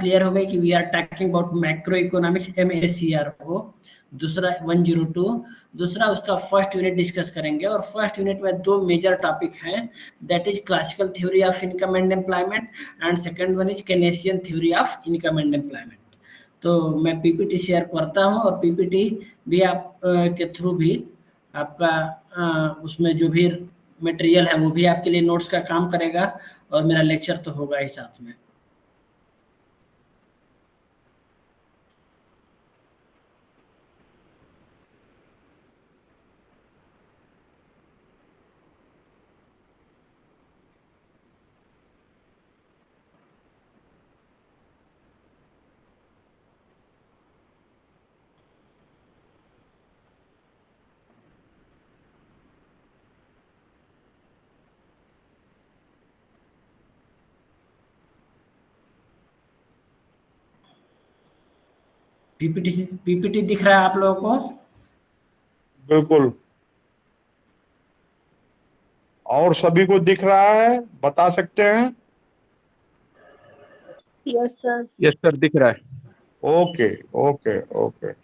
Clear हो गई कि we are talking about macro economics MACRO। दूसरा 102, दूसरा उसका फर्स्ट यूनिट डिस्कस करेंगे, और फर्स्ट यूनिट में 2 मेजर टॉपिक हैं, that is classical theory of income and employment, and second one is Keynesian theory of income and employment. तो मैं PPT share करता हूं, और पीपीटी भी आप के थ्रू भी आपका उसमें जो भी मटेरियल है वो भी आपके लिए नोट्स का काम करेगा, और मेरा लेक्चर तो होगा ही साथ में। पीपीटी दिख रहा है आप लोगों को? बिल्कुल, और सभी को दिख रहा है, बता सकते हैं? Yes sir. यस सर, दिख रहा है। Okay okay okay.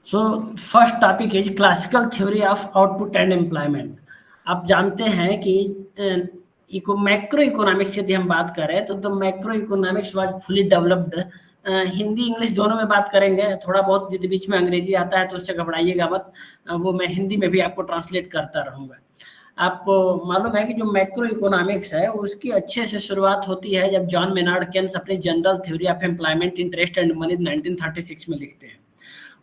So first topic is classical theory of output and employment. आप जानते हैं कि मैक्रो इकोनॉमिक्स यदि हम बात करें तो the macro economics was fully developed. Hindi English दोनों में बात करेंगे, थोड़ा बहुत यदि बीच में अंग्रेजी आता है तो उससे घबराइएगा मत, वो मैं हिंदी में भी आपको ट्रांसलेट करता रहूँगा। आपको मालूम है कि जो मैक्रो इकोनॉमिक्स है उसकी अच्छे से शुरुआत होती है जब जॉन मेनार्ड केन्स अपनी general theory of employment, interest and money 1936 में लिखते हैं।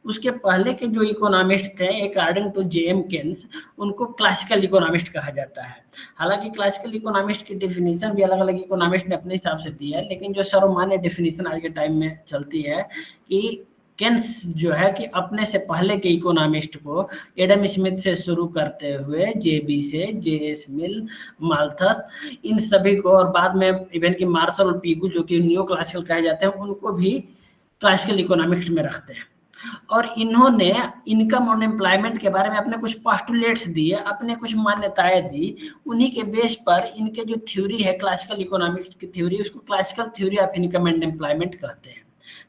उसके पहले के जो इकोनॉमिस्ट थे अकॉर्डिंग टू जेएम केन्स, उनको क्लासिकल इकोनॉमिस्ट कहा जाता है। हालांकि क्लासिकल इकोनॉमिस्ट की डेफिनेशन भी अलग अलग इकोनॉमिस्ट ने अपने हिसाब से दी है, लेकिन जो सर्वमान्य डेफिनेशन आज के टाइम में चलती है कि केन्स जो है कि अपने से पहले के इकोनॉमिस्ट को एडम स्मिथ से शुरू करते हुए जेबी से जेएस मिल, माल्थस, इन सभी को, और बाद में इवन की मार्शल और पीगू जो कि न्यू क्लासिकल कहे जाते हैं, उनको भी क्लासिकल इकोनॉमिक्स में रखते हैं। और इन्होंने इनकम और एम्प्लॉयमेंट के बारे में अपने कुछ पोस्टुलेट्स दिए, अपने कुछ मान्यताएं दी। उन्हीं के बेस पर इनके जो थ्योरी है क्लासिकल इकोनॉमिक्स की थ्योरी, उसको classical theory of income and employment कहते हैं।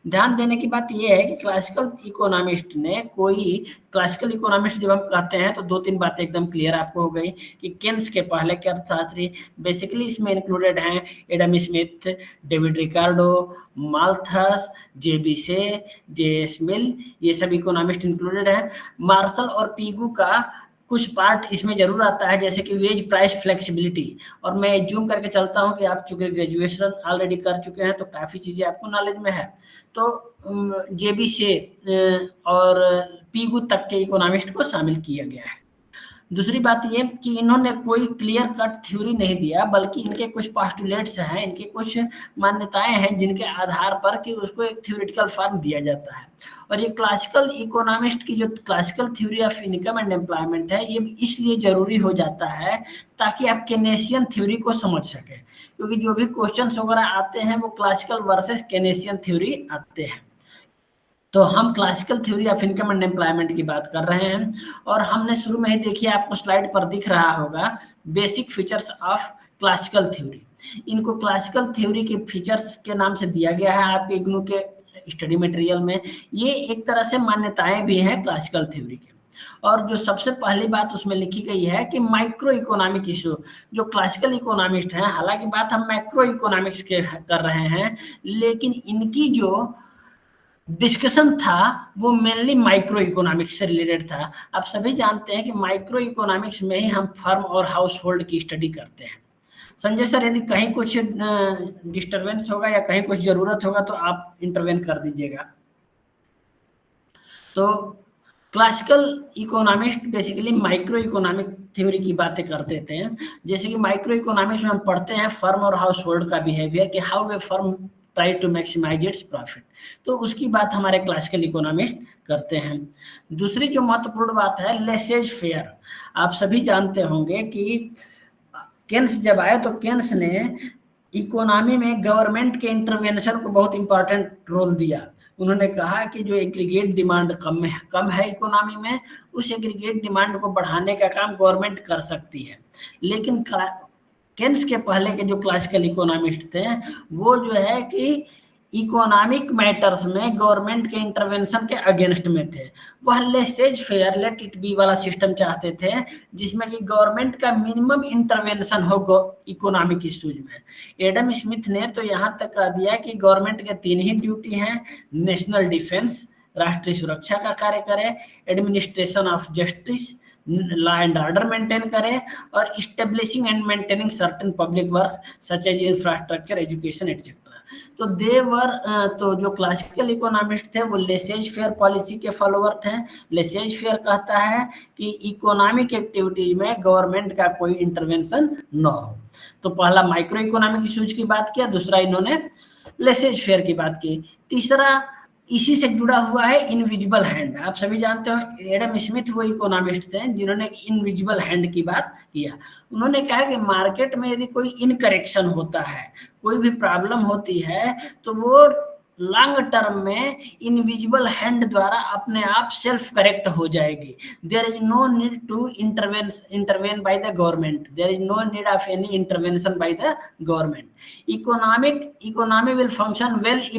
ध्यान देने की बात यह है कि क्लासिकल इकोनॉमिस्ट ने क्लासिकल इकोनॉमिस्ट जब हम कहते हैं तो 2-3 बातें एकदम क्लियर आपको हो गई कि केन्स के पहले के अर्थशास्त्री बेसिकली इसमें इंक्लूडेड हैं Adam Smith, David Ricardo, Malthus, JB Say, JS Mill, ये सब इकोनॉमिस्ट इंक्लूडेड हैं। मार्शल और पीगू का कुछ पार्ट इसमें जरूर आता है, जैसे कि वेज प्राइस फ्लेक्सिबिलिटी। और मैं जूम करके चलता हूं कि आप चूंकि ग्रेजुएशन ऑलरेडी कर चुके हैं तो काफ़ी चीज़ें आपको नॉलेज में है। तो जेबी से और पीगू तक के इकोनॉमिस्ट को शामिल किया गया है। दूसरी बात ये कि इन्होंने कोई क्लियर कट थ्योरी नहीं दिया, बल्कि इनके कुछ पोस्टुलेट्स हैं, इनके कुछ मान्यताएं हैं जिनके आधार पर कि उसको एक थ्योरेटिकल फॉर्म दिया जाता है। और ये क्लासिकल इकोनॉमिस्ट की जो classical theory of income and employment है, ये इसलिए जरूरी हो जाता है ताकि आप केनेसियन थ्योरी को समझ सकें, क्योंकि जो भी क्वेश्चन वगैरह आते हैं वो क्लासिकल वर्सेस केनेसियन थ्योरी आते हैं। तो हम classical theory of income and employment की बात कर रहे हैं, और हमने शुरू में ही देखिए, आपको स्लाइड पर दिख रहा होगा basic features of classical theory. इनको क्लासिकल थ्योरी के फीचर्स के नाम से दिया गया है आपके इग्नू के स्टडी मटेरियल में। ये एक तरह से मान्यताएं भी हैं क्लासिकल थ्योरी के। और जो सबसे पहली बात उसमें लिखी गई है कि माइक्रो इकोनॉमिक इशू, जो क्लासिकल इकोनॉमिस्ट हैं, हालांकि बात हम मैक्रो इकोनॉमिक्स के कर रहे हैं, लेकिन इनकी जो डिस्कशन था वो मेनली माइक्रो इकोनॉमिक्स से रिलेटेड था। आप सभी जानते हैं कि माइक्रो इकोनॉमिक्स में ही हम फर्म और हाउस होल्ड की स्टडी करते हैं। संजय सर, यदि कहीं कुछ डिस्टरबेंस होगा या कहीं कुछ जरूरत होगा तो आप इंटरवेन कर दीजिएगा। तो classical economist basically micro economic theory की बातें करते थे, जैसे कि माइक्रो इकोनॉमिक्स में हम पढ़ते हैं फर्म और हाउस होल्ड का बिहेवियर, कि how a firm try to maximise its profit, तो उसकी बात हमारे क्लासिकल इकोनॉमिस्ट करते हैं। दूसरी जो महत्वपूर्ण बात है लेसेज फेयर। आप सभी जानते होंगे कि केन्स जब आए तो केन्स ने इकोनॉमी में गवर्नमेंट के इंटरवेंशन को बहुत इंपॉर्टेंट रोल दिया। उन्होंने कहा कि जो एग्रीगेट डिमांड कम है इकोनॉमी में, उस एग्रीगेट डिमांड को बढ़ाने का काम गवर्नमेंट कर सकती है। लेकिन केन्स के पहले के जो क्लासिकल इकोनॉमिस्ट थे वो जो है कि इकोनॉमिक मैटर्स में गवर्नमेंट के इंटरवेंशन के अगेंस्ट में थे। वह laces fair let it be वाला सिस्टम चाहते थे, जिसमें कि गवर्नमेंट का मिनिमम इंटरवेंशन हो इकोनॉमिक इश्यूज में। एडम स्मिथ ने तो यहाँ तक कह दिया कि गवर्नमेंट के 3 ही ड्यूटी हैं, नेशनल डिफेंस, राष्ट्रीय सुरक्षा का कार्य करे, administration of justice, law and order maintain करे, और establishing and maintaining certain public work such as infrastructure, education etcetera. तो तो जो क्लासिकल इकोनॉमिस्ट थे वो लेसेज फेयर पॉलिसी के फॉलोअर थे। लेसेज फेयर कहता है कि इकोनॉमिक एक्टिविटीज में गवर्नमेंट का कोई इंटरवेंशन न हो। तो पहला माइक्रो इकोनॉमिक इश्यूज की बात किया, दूसरा इन्होंने लेसेज फेयर की बात की, तीसरा इसी से जुड़ा हुआ है इनविजिबल हैंड। आप सभी जानते हो एडम स्मिथ वो इकोनॉमिस्ट थे जिन्होंने इनविजिबल हैंड की बात किया। उन्होंने कहा कि मार्केट में यदि कोई इनकरेक्शन होता है, कोई भी प्रॉब्लम होती है, तो वो लॉन्ग टर्म में इनविजिबल हैंड द्वारा अपने आप सेल्फ करेक्ट हो जाएगी। There is no need to intervene by the government, there is no need of any intervention by the government. Economy will function well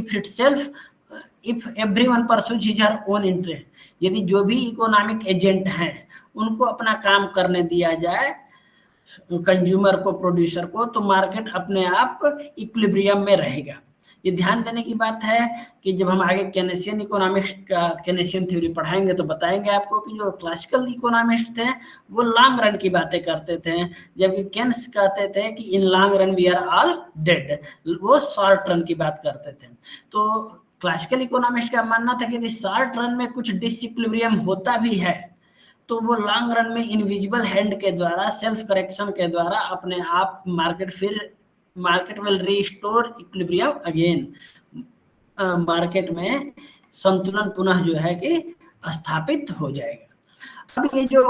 if everyone pursues his own interest. यदि जो भी economic agent हैं उनको अपना काम करने दिया जाए, कंज्यूमर को, प्रोड्यूसर को, तो मार्केट अपने आप इक्विलिब्रियम में रहेगा। ये ध्यान देने की बात है कि जब हम आगे केनेसियन इकोनॉमिक्स का केनेसियन थ्योरी पढ़ाएंगे तो बताएंगे आपको कि जो क्लासिकल इकोनॉमिस्ट थे वो लॉन्ग रन की बातें करते थे, जबकि केन्स कहते थे कि in long run we are all dead, वो शॉर्ट रन की बात करते थे। तो क्लासिकल इकोनॉमिस्ट का मानना था कि यदि शॉर्ट रन में कुछ डिसइक्विलिब्रियम होता भी है तो वो लॉन्ग रन में इनविजिबल हैंड के द्वारा, सेल्फ करेक्शन के द्वारा अपने आप market will restore equilibrium again. Market में संतुलन पुनः जो है कि स्थापित हो जाएगा। अब ये जो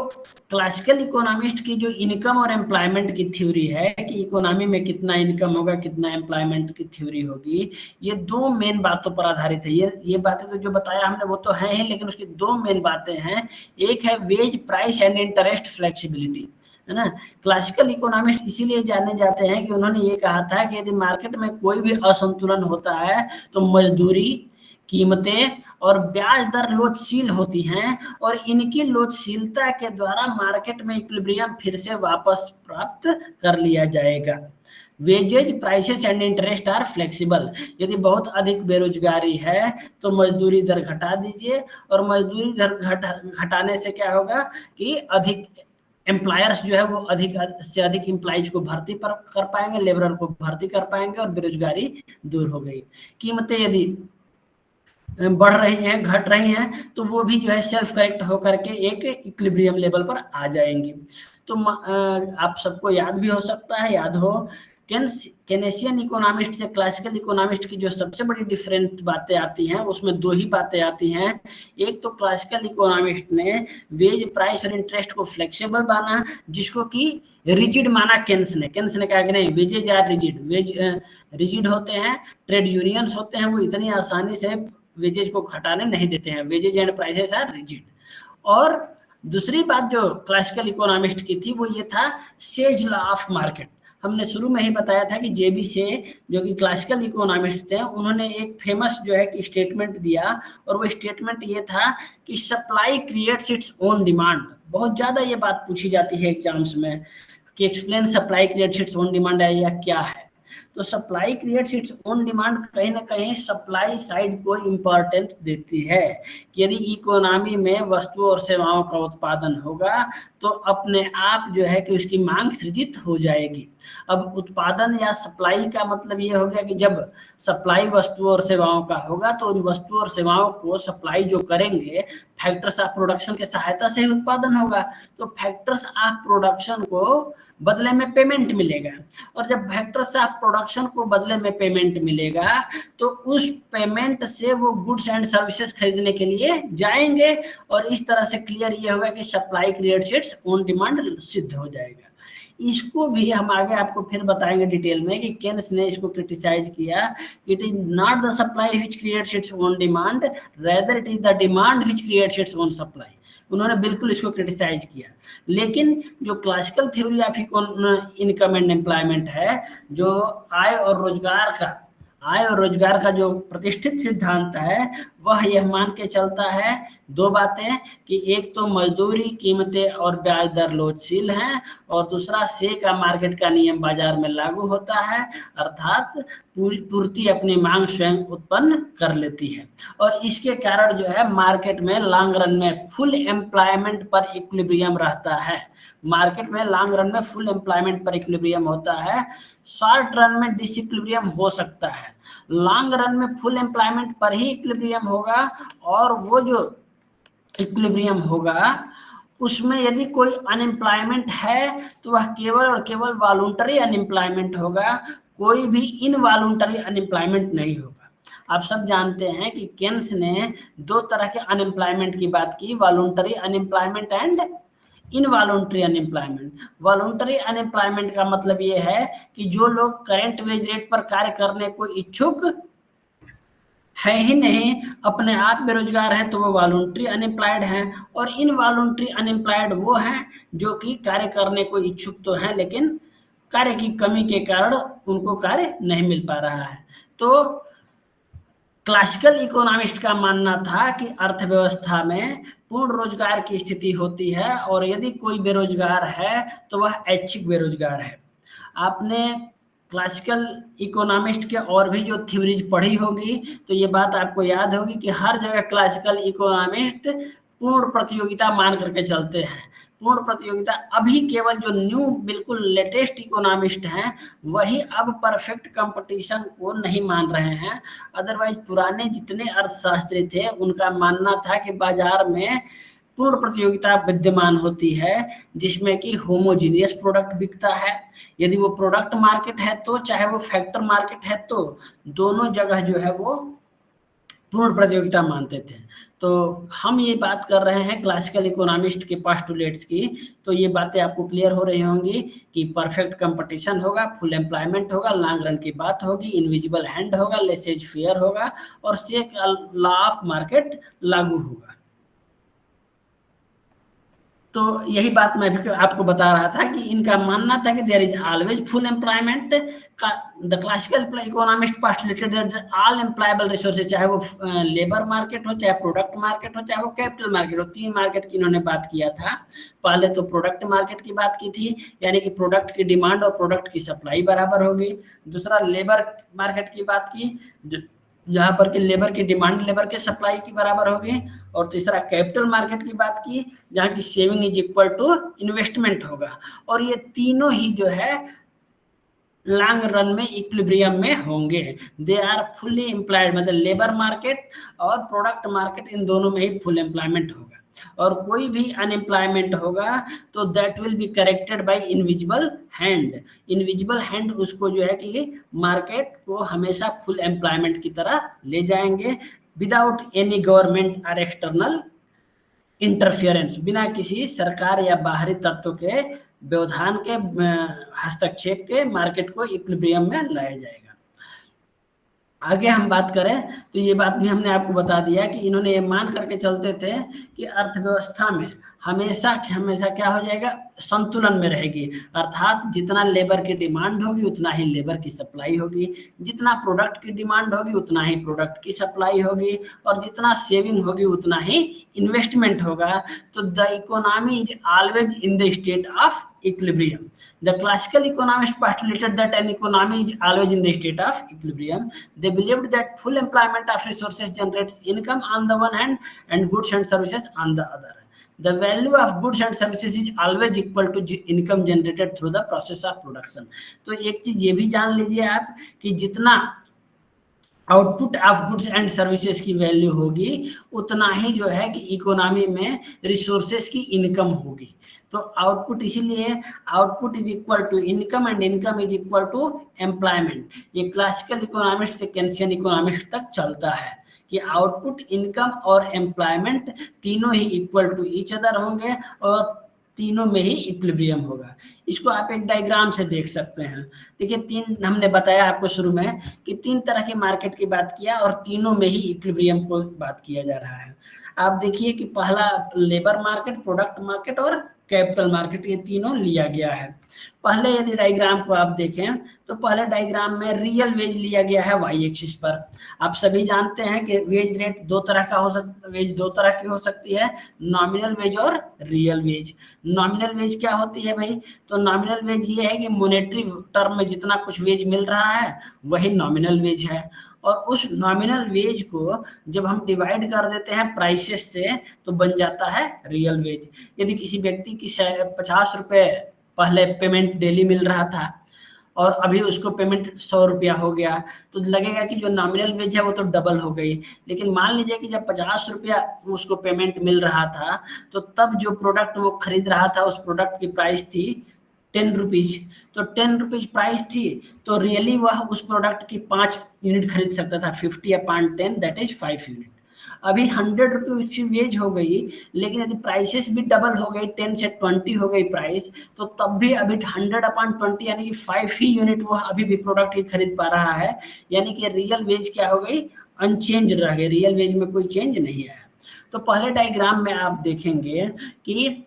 क्लासिकल इकोनॉमिस्ट की जो इनकम और एम्प्लॉयमेंट की थ्योरी है कि इकोनॉमी में कितना इनकम होगा, कितना एम्प्लॉयमेंट की थ्योरी होगी, ये 2 मेन बातों पर आधारित है। ये बातें तो जो बताया हमने वो तो है ही, लेकिन उसकी 2 मेन बातें हैं। एक है wage, price and interest flexibility, है ना। क्लासिकल इकोनॉमिस्ट इसीलिए जाने जाते हैं कि उन्होंने ये कहा था कि यदि मार्केट में कोई भी असंतुलन होता है तो मजदूरी, कीमतें और ब्याज दर लोचशील होती हैं, और इनकी लोचशीलता के द्वारा मार्केट में इक्विलिब्रियम फिर से वापस प्राप्त कर लिया जाएगा। Wages, prices and interest are flexible. यदि बहुत अधिक बेरोजगारी है तो मजदूरी दर घटा दीजिए, और मजदूरी दर घटाने से क्या होगा कि अधिक एम्प्लॉयर्स जो है वो अधिक से अधिक एम्प्लॉइज को भर्ती कर पाएंगे, लेबरर को भर्ती कर पाएंगे, और बेरोजगारी दूर हो गई। कीमतें यदि बढ़ रही हैं, घट रही हैं, तो वो भी जो है सेल्फ करेक्ट होकर के एक इक्विलिब्रियम लेवल पर आ जाएंगी। तो आप सबको याद भी हो सकता है, याद हो, केनेसियन इकोनॉमिस्ट से क्लासिकल इकोनॉमिस्ट की जो सबसे बड़ी डिफरेंट बातें आती हैं उसमें 2 ही बातें आती हैं। एक तो क्लासिकल इकोनॉमिस्ट ने वेज, प्राइस और इंटरेस्ट को फ्लेक्सिबल माना, जिसको कि रिजिड माना केन्स ने कहा कि नहीं, वेजेज आर रिजिड, रिजिड होते हैं, ट्रेड यूनियंस होते हैं, वो इतनी आसानी से वेजेज को घटाने नहीं देते हैं, wages and prices are rigid. और दूसरी बात जो क्लासिकल इकोनॉमिस्ट की थी वो ये था सेज लॉ ऑफ मार्केट। हमने शुरू में ही बताया था कि जेबी से जो कि क्लासिकल इकोनॉमिस्ट थे, उन्होंने एक फेमस जो है कि स्टेटमेंट दिया, और वो स्टेटमेंट ये था कि supply creates its own demand. बहुत ज़्यादा ये बात पूछी जाती है एग्जाम्स में कि explain supply creates its own demand है या क्या है। तो supply creates its own demand कहीं ना कहीं सप्लाई साइड को इम्पोर्टेंस देती है कि यदि इकोनॉमी में वस्तुओं और सेवाओं का उत्पादन होगा तो अपने आप जो है कि उसकी मांग सृजित हो जाएगी। अब उत्पादन या सप्लाई का मतलब ये हो गया कि जब सप्लाई वस्तुओं और सेवाओं का होगा तो उन वस्तुओं और सेवाओं को सप्लाई जो करेंगे फैक्टर्स ऑफ प्रोडक्शन के सहायता से ही उत्पादन होगा। तो फैक्टर्स ऑफ प्रोडक्शन को बदले में पेमेंट मिलेगा, और जब फैक्टर्स ऑफ प्रोडक्शन को बदले में पेमेंट मिलेगा तो उस पेमेंट से वो गुड्स एंड सर्विसेज खरीदने के लिए जाएंगे, और इस तरह से क्लियर ये होगा कि supply creates its own demand सिद्ध हो जाएगा। इसको भी हम आगे आपको फिर बताएंगे डिटेल में कि केन्स ने इसको क्रिटिसाइज किया, it is not the supply which creates its own demand, rather it is the demand which creates its own supply. उन्होंने बिल्कुल इसको क्रिटिसाइज किया। लेकिन जो classical theory of income and employment है, जो आय और रोजगार का जो प्रतिष्ठित सिद्धांत है, वह यह मान के चलता है दो बातें कि एक तो मजदूरी कीमतें और ब्याज दर लोचशील हैं, और दूसरा से का मार्केट का नियम बाजार में लागू होता है, अर्थात पूर्ति अपनी मांग स्वयं उत्पन्न कर लेती है। और इसके कारण जो है मार्केट में लॉन्ग रन में फुल एम्प्लॉयमेंट पर इक्विलिब्रियम रहता है। मार्केट में लॉन्ग रन में फुल एम्प्लॉयमेंट पर इक्विलिब्रियम होता है, शॉर्ट रन में डिसइक्विलिब्रियम हो सकता है। लॉन्ग रन में फुल एम्प्लॉयमेंट पर ही इक्विलिब्रियम होगा, और वो जो इक्विलिब्रियम होगा उसमें यदि कोई अनएम्प्लॉयमेंट है तो वह केवल और केवल वॉलंटरी अनएम्प्लॉयमेंट होगा, कोई भी इनवॉलंटरी अनएम्प्लॉयमेंट नहीं होगा। आप सब जानते हैं कि केन्स ने दो तरह के अनएम्प्लॉयमेंट की बात की, voluntary unemployment and involuntary unemployment. Voluntary unemployment का मतलब ये है कि जो लोग करंट वेज रेट पर कार्य करने को इच्छुक है ही नहीं, अपने आप बेरोजगार हैं, तो वो वॉलंटरी अनएम्प्लॉयड हैं। और इनवॉलंटरी अनएम्प्लॉयड वो हैं जो कि कार्य करने को इच्छुक तो हैं लेकिन कार्य की कमी के कारण उनको कार्य नहीं मिल पा रहा है। तो क्लासिकल इकोनॉमिस्ट का मानना था कि अर्थव्यवस्था में पूर्ण रोजगार की स्थिति होती है, और यदि कोई बेरोजगार है तो वह ऐच्छिक बेरोजगार है। आपने क्लासिकल इकोनॉमिस्ट के और भी जो थ्योरीज पढ़ी होगी तो ये बात आपको याद होगी कि हर जगह क्लासिकल इकोनॉमिस्ट पूर्ण प्रतियोगिता मान करके चलते हैं। पूर्ण प्रतियोगिता अभी केवल जो न्यू बिल्कुल लेटेस्ट इकोनॉमिस्ट हैं वही अब परफेक्ट कंपटीशन को नहीं मान रहे हैं। अदरवाइज पुराने जितने अर्थशास्त्री थे उनका मानना था कि बाजार में पूर्ण प्रतियोगिता विद्यमान होती है, जिसमें कि होमोजीनियस प्रोडक्ट बिकता है। यदि वो प्रोडक्ट मार्केट है तो, चाहे वो फैक्टर मार्केट है तो, दोनों जगह जो है वो पूर्ण प्रतियोगिता मानते थे। तो हम ये बात कर रहे हैं क्लासिकल इकोनॉमिस्ट के पोस्टुलेट्स की, तो ये बातें आपको क्लियर हो रही होंगी कि परफेक्ट कंपटीशन होगा, फुल एम्प्लॉयमेंट होगा, लॉन्ग रन की बात होगी, इनविजिबल हैंड होगा, लेसेज फेयर होगा, और से लॉ ऑफ मार्केट लागू होगा। तो यही बात मैं भी आपको बता रहा था कि इनका मानना था कि there is always full employment. The classical economist postulated that all employable resources, चाहे वो लेबर मार्केट हो, चाहे प्रोडक्ट मार्केट हो, चाहे वो कैपिटल मार्केट हो, तीन मार्केट की इन्होंने बात किया था। पहले तो प्रोडक्ट मार्केट की बात की थी, यानी कि प्रोडक्ट की डिमांड और प्रोडक्ट की सप्लाई बराबर होगी। दूसरा लेबर मार्केट की बात की, जहां पर कि लेबर की डिमांड लेबर के सप्लाई की बराबर होगी। और तीसरा कैपिटल मार्केट की बात की, जहां की saving is equal to investment होगा। और ये तीनों ही जो है लॉन्ग रन में इक्विलिब्रियम में होंगे। दे आर फुली एम्प्लॉयड, मतलब लेबर मार्केट और प्रोडक्ट मार्केट इन दोनों में ही फुल एम्प्लॉयमेंट होगा। और कोई भी अनएम्प्लॉयमेंट होगा तो that will be corrected bye invisible hand. Invisible hand उसको जो है कि मार्केट को हमेशा फुल एम्प्लॉयमेंट की तरह ले जाएंगे, विदाउट एनी गवर्नमेंट और एक्सटर्नल इंटरफियरेंस, बिना किसी सरकार या बाहरी तत्व के व्यवधान के हस्तक्षेप के मार्केट को इक्विलिब्रियम में लाया जाएगा। आगे हम बात करें तो ये बात भी हमने आपको बता दिया कि इन्होंने ये मान करके चलते थे कि अर्थव्यवस्था में हमेशा क्या हो जाएगा, संतुलन में रहेगी। अर्थात जितना लेबर की डिमांड होगी उतना ही लेबर की सप्लाई होगी, जितना प्रोडक्ट की डिमांड होगी उतना ही प्रोडक्ट की सप्लाई होगी, और जितना सेविंग होगी उतना ही इन्वेस्टमेंट होगा। तो the economy is always in the state of equilibrium. The classical economists postulated that an economy is always in the state of equilibrium. They believed that full employment of resources generates income on the one hand and goods and services on the other. The value of goods and services is always equal to income generated through the process of production. तो एक चीज ये भी जान लीजिए आप कि जितना output of goods and services की वैल्यू होगी उतना ही जो है कि इकोनॉमी में रिसोर्सेज की इनकम होगी. तो आउटपुट इसीलिए output is equal to income and income is equal to employment. ये क्लासिकल इकोनॉमिक्स से केंसियन इकोनॉमिक्स तक चलता है कि आउटपुट, इनकम और एम्प्लॉयमेंट तीनों ही इक्वल टू ईच अदर होंगे और तीनों में ही इक्विलिब्रियम होगा. इसको आप एक डायग्राम से देख सकते हैं. देखिए, तीन हमने बताया आपको शुरू में कि तीन तरह के मार्केट की बात किया और तीनों में ही इक्विलिब्रियम को बात किया जा रहा है. आप देखिए कि पहला लेबर मार्केट, प्रोडक्ट मार्केट और कैपिटल मार्केट, ये तीनों लिया गया है. पहले यदि डायग्राम को आप देखें तो पहले डायग्राम में रियल वेज लिया गया है वाई एक्सिस पर. आप सभी जानते हैं कि वेज रेट दो तरह का हो सकता, वेज दो तरह की हो सकती है, नॉमिनल वेज और रियल वेज. नॉमिनल वेज क्या होती है भाई? तो नॉमिनल वेज ये है कि मॉनेटरी टर्म में जितना कुछ वेज मिल रहा है वही नॉमिनल वेज है. और उस नॉमिनल वेज को जब हम डिवाइड कर देते हैं प्राइसेस से तो बन जाता है रियल वेज. यदि किसी व्यक्ति की 50 रुपये पहले पेमेंट डेली मिल रहा था और अभी उसको पेमेंट 100 रुपया हो गया तो लगेगा कि जो नॉमिनल वेज है वो तो डबल हो गई. लेकिन मान लीजिए कि जब 50 रुपया उसको पेमेंट मिल रहा था तो तब जो प्रोडक्ट वो खरीद रहा था उस प्रोडक्ट की प्राइस थी 10 रुपीज. तो 10 रुपीज प्राइस थी तो रियली वह उस प्रोडक्ट की 5 यूनिट खरीद सकता था. 50 अपॉन 10 दैट इज 5 यूनिट. अभी 100 रुपये की वेज हो गई, लेकिन यदि प्राइसेस भी डबल हो गई, 10 से 20 हो गई प्राइस, तो तब भी अभी 100 अपॉन 20 यानी कि 5 ही यूनिट वो अभी भी प्रोडक्ट ही खरीद पा रहा है. यानी कि रियल वेज क्या हो गई? अनचेंज रह गई. रियल वेज में कोई चेंज नहीं आया. तो पहले डायग्राम में आप देखेंगे कि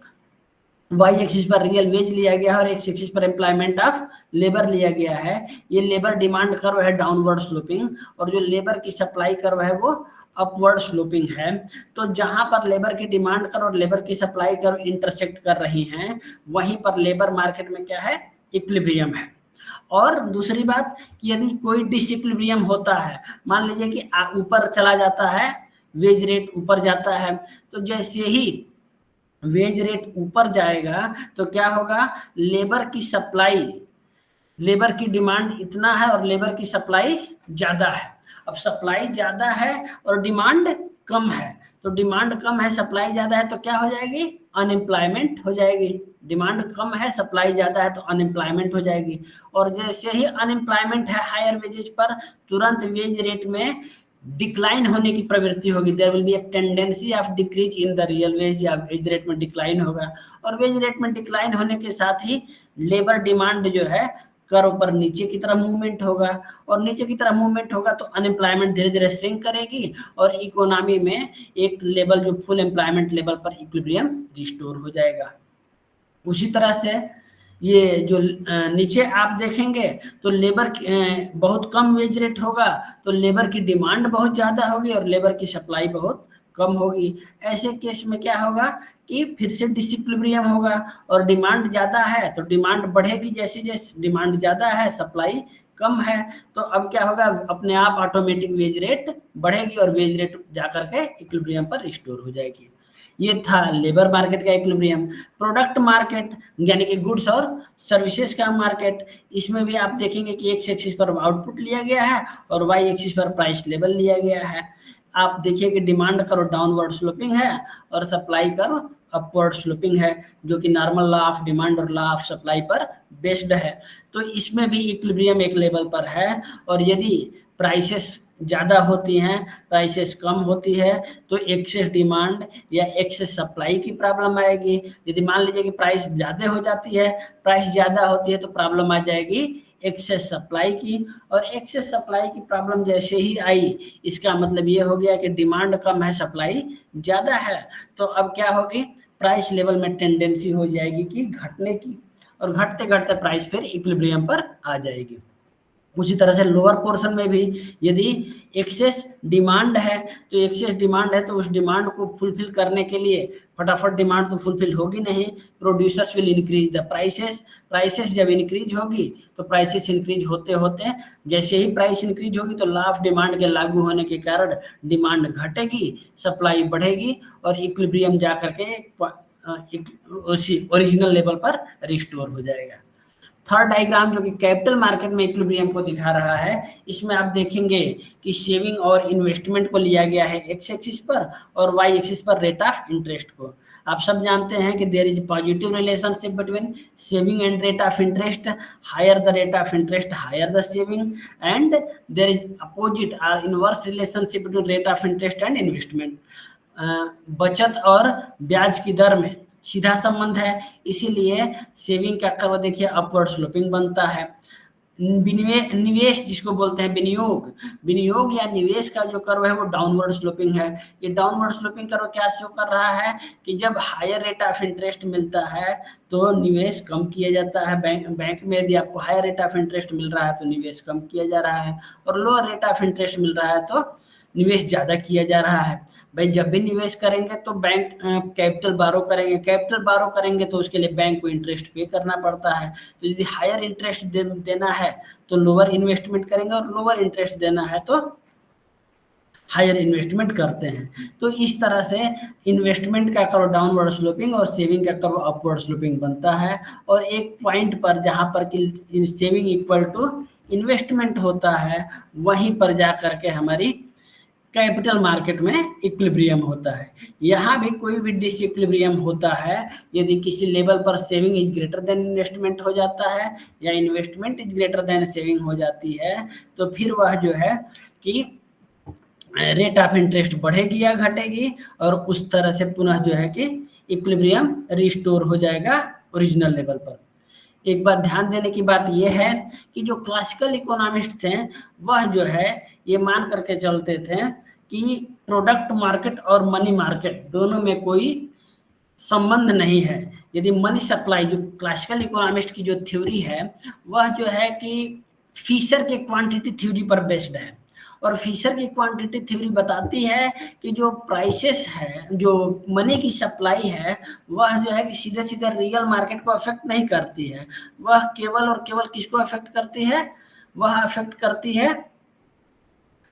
वाई एक्सिस पर रियल वेज लिया गया है और एक्स एक्सिस पर एम्प्लॉयमेंट ऑफ लेबर लिया गया है. ये लेबर डिमांड कर्व है डाउनवर्ड स्लोपिंग और जो लेबर की सप्लाई कर्व है वो अपवर्ड स्लोपिंग है. तो जहां पर लेबर की डिमांड कर्व और लेबर की सप्लाई कर्व इंटरसेक्ट कर रही हैं वहीं पर लेबर मार्केट में क्या है? इक्विलिब्रियम है. और दूसरी बात कि यदि कोई डिसइक्विलिब्रियम होता है, मान लीजिए कि ऊपर चला जाता है, वेज रेट ऊपर जाता है, तो जैसे ही वेज रेट ऊपर जाएगा तो क्या होगा? लेबर की सप्लाई, लेबर की डिमांड इतना है और लेबर की सप्लाई ज्यादा है. अब सप्लाई ज्यादा है और डिमांड कम है, तो डिमांड कम है, सप्लाई ज्यादा है, तो क्या हो जाएगी? अनएम्प्लॉयमेंट हो जाएगी. डिमांड कम है, सप्लाई ज्यादा है, तो अनएम्प्लॉयमेंट हो जाएगी. और जैसे ही अनएम्प्लॉयमेंट है हायर वेजेस पर, तुरंत वेज रेट में डिक्लाइन होने की प्रवृत्ति होगी. There will be a tendency of decrease in the real wage, या वेज रेट में डिक्लाइन होगा. और वेज रेट में डिक्लाइन होने के साथ ही लेबर डिमांड जो है कर्व पर नीचे की तरफ मूवमेंट होगा, और नीचे की तरफ मूवमेंट होगा तो अनएम्प्लॉयमेंट धीरे धीरे श्रिंक करेगी और इकोनॉमी में एक लेवल जो फुल एम्प्लॉयमेंट लेवल पर इक्विलिब्रियम रिस्टोर हो जाएगा. उसी तरह से ये जो नीचे आप देखेंगे तो लेबर बहुत कम वेज रेट होगा तो लेबर की डिमांड बहुत ज़्यादा होगी और लेबर की सप्लाई बहुत कम होगी. ऐसे केस में क्या होगा कि फिर से डिसइक्विलिब्रियम होगा और डिमांड ज़्यादा है तो डिमांड बढ़ेगी. जैसे जैसे डिमांड ज़्यादा है, सप्लाई कम है, तो अब क्या होगा? अपने आप ऑटोमेटिक वेज रेट बढ़ेगी और वेज रेट जाकर के इक्विलिब्रियम पर रिस्टोर हो जाएगी. ये था लेबर मार्केट का इक्विलिब्रियम. प्रोडक्ट मार्केट यानी कि गुड्स और सर्विसेज का मार्केट, इसमें भी आप देखेंगे कि एक्स एक्सिस पर आउटपुट लिया गया है और वाई एक्सिस पर प्राइस लेवल लिया गया है. आप देखिए कि डिमांड कर्व डाउनवर्ड स्लोपिंग है और सप्लाई कर्व अपवर्ड स्लोपिंग है, जो कि नॉर्मल लॉ ऑफ डिमांड और लॉ ऑफ सप्लाई पर बेस्ड है. तो इसमें भी इक्विलिब्रियम एक लेवल पर है. और यदि प्राइसेस ज़्यादा होती हैं, प्राइसेस कम होती है, तो एक्सेस डिमांड या एक्सेस सप्लाई की प्रॉब्लम आएगी. यदि मान लीजिए कि प्राइस ज़्यादा हो जाती है, प्राइस ज़्यादा होती है, तो प्रॉब्लम आ जाएगी एक्सेस सप्लाई की. और एक्सेस सप्लाई की प्रॉब्लम जैसे ही आई, इसका मतलब ये हो गया कि डिमांड कम है, सप्लाई ज़्यादा है, तो अब क्या होगी? प्राइस लेवल में टेंडेंसी हो जाएगी कि घटने की, और घटते घटते प्राइस फिर इक्विलिब्रियम पर आ जाएगी. उसी तरह से लोअर पोर्शन में भी यदि एक्सेस डिमांड है तो एक्सेस डिमांड है तो उस डिमांड को फुलफिल करने के लिए फटाफट डिमांड तो फुलफिल होगी नहीं, producers will increase the prices, prices जब इंक्रीज होगी तो प्राइसेस इंक्रीज होते होते जैसे ही प्राइस इंक्रीज होगी तो लॉ ऑफ डिमांड के लागू होने के कारण डिमांड घटेगी, सप्लाई बढ़ेगी और इक्विलिब्रियम जा करके उसी ओरिजिनल लेवल पर रिस्टोर हो जाएगा। थर्ड डायग्राम जो कि कैपिटल मार्केट में इक्विलिब्रियम को दिखा रहा है, इसमें आप देखेंगे कि सेविंग और इन्वेस्टमेंट को लिया गया है एक्स एक्सिस पर और वाई एक्सिस पर रेट ऑफ इंटरेस्ट को। आप सब जानते हैं कि there is positive relationship between saving and rate of interest, higher the rate of interest higher the saving, and there is opposite और inverse relationship between rate of interest and investment. बचत और ब्याज की दर में सीधा संबंध है, इसीलिए सेविंग का कर्व देखिए अपवर्ड स्लोपिंग बनता है। निवेश जिसको बोलते हैं विनियोग या निवेश का जो कर्व है वो डाउनवर्ड स्लोपिंग है। ये डाउनवर्ड स्लोपिंग कर्व क्या शो कर रहा है कि जब हायर रेट ऑफ इंटरेस्ट मिलता है तो निवेश कम किया जाता है। बैंक में यदि आपको हायर रेट ऑफ इंटरेस्ट मिल रहा है तो निवेश कम किया जा रहा है, और लोअर रेट ऑफ इंटरेस्ट मिल रहा है तो निवेश ज्यादा किया जा रहा है। भाई जब भी निवेश करेंगे तो बैंक कैपिटल बारो करेंगे तो उसके लिए बैंक को इंटरेस्ट पे करना पड़ता है। तो यदि हायर इंटरेस्ट देना है तो लोअर इन्वेस्टमेंट करेंगे, और लोअर इंटरेस्ट देना है तो हायर इन्वेस्टमेंट करते हैं। तो इस तरह से इन्वेस्टमेंट का कर्व डाउनवर्ड स्लोपिंग और सेविंग का कर्व अपवर्ड स्लोपिंग बनता है। और एक पॉइंट पर जहां पर कि सेविंग इक्वल टू इन्वेस्टमेंट होता है वहीं पर जा करके हमारी कैपिटल मार्केट में इक्विलिब्रियम होता है। यहाँ भी कोई भी डिसइक्विलिब्रियम होता है यदि किसी लेवल पर saving is greater than investment हो जाता है या investment is greater than saving हो जाती है, तो फिर वह जो है कि रेट ऑफ इंटरेस्ट बढ़ेगी या घटेगी, और उस तरह से पुनः जो है कि इक्विलिब्रियम रिस्टोर हो जाएगा ओरिजिनल लेवल पर। एक बात ध्यान देने की बात यह है कि जो क्लासिकल इकोनॉमिस्ट थे वह जो है ये मान करके चलते थे कि प्रोडक्ट मार्केट और मनी मार्केट दोनों में कोई संबंध नहीं है। यदि मनी सप्लाई, जो क्लासिकल इकोनॉमिस्ट की जो थ्योरी है वह जो है कि फिशर के क्वांटिटी थ्योरी पर बेस्ड है, और फिशर की क्वांटिटी थ्योरी बताती है कि जो प्राइसेस है, जो मनी की सप्लाई है, वह जो है कि सीधे सीधे रियल मार्केट को अफेक्ट नहीं करती है। वह केवल और केवल किसको अफेक्ट करती है? वह अफेक्ट करती है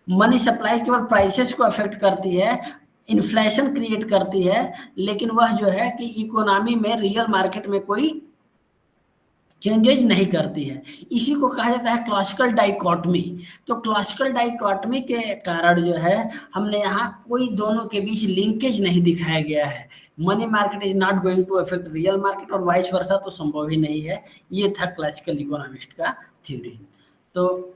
मनी सप्लाई, केवल प्राइसेस को अफेक्ट करती है, इन्फ्लेशन क्रिएट करती है, लेकिन वह जो है कि इकोनॉमी में रियल मार्केट में कोई चेंजेज नहीं करती है। इसी को कहा जाता है क्लासिकल डाइकोटमी। तो क्लासिकल डाइकोटमी के कारण जो है हमने यहाँ कोई दोनों के बीच लिंकेज नहीं दिखाया गया है। Money market is not going to affect real market और वाइस वर्सा तो संभव ही नहीं है। ये था क्लासिकल इकोनॉमिस्ट का थ्योरी। तो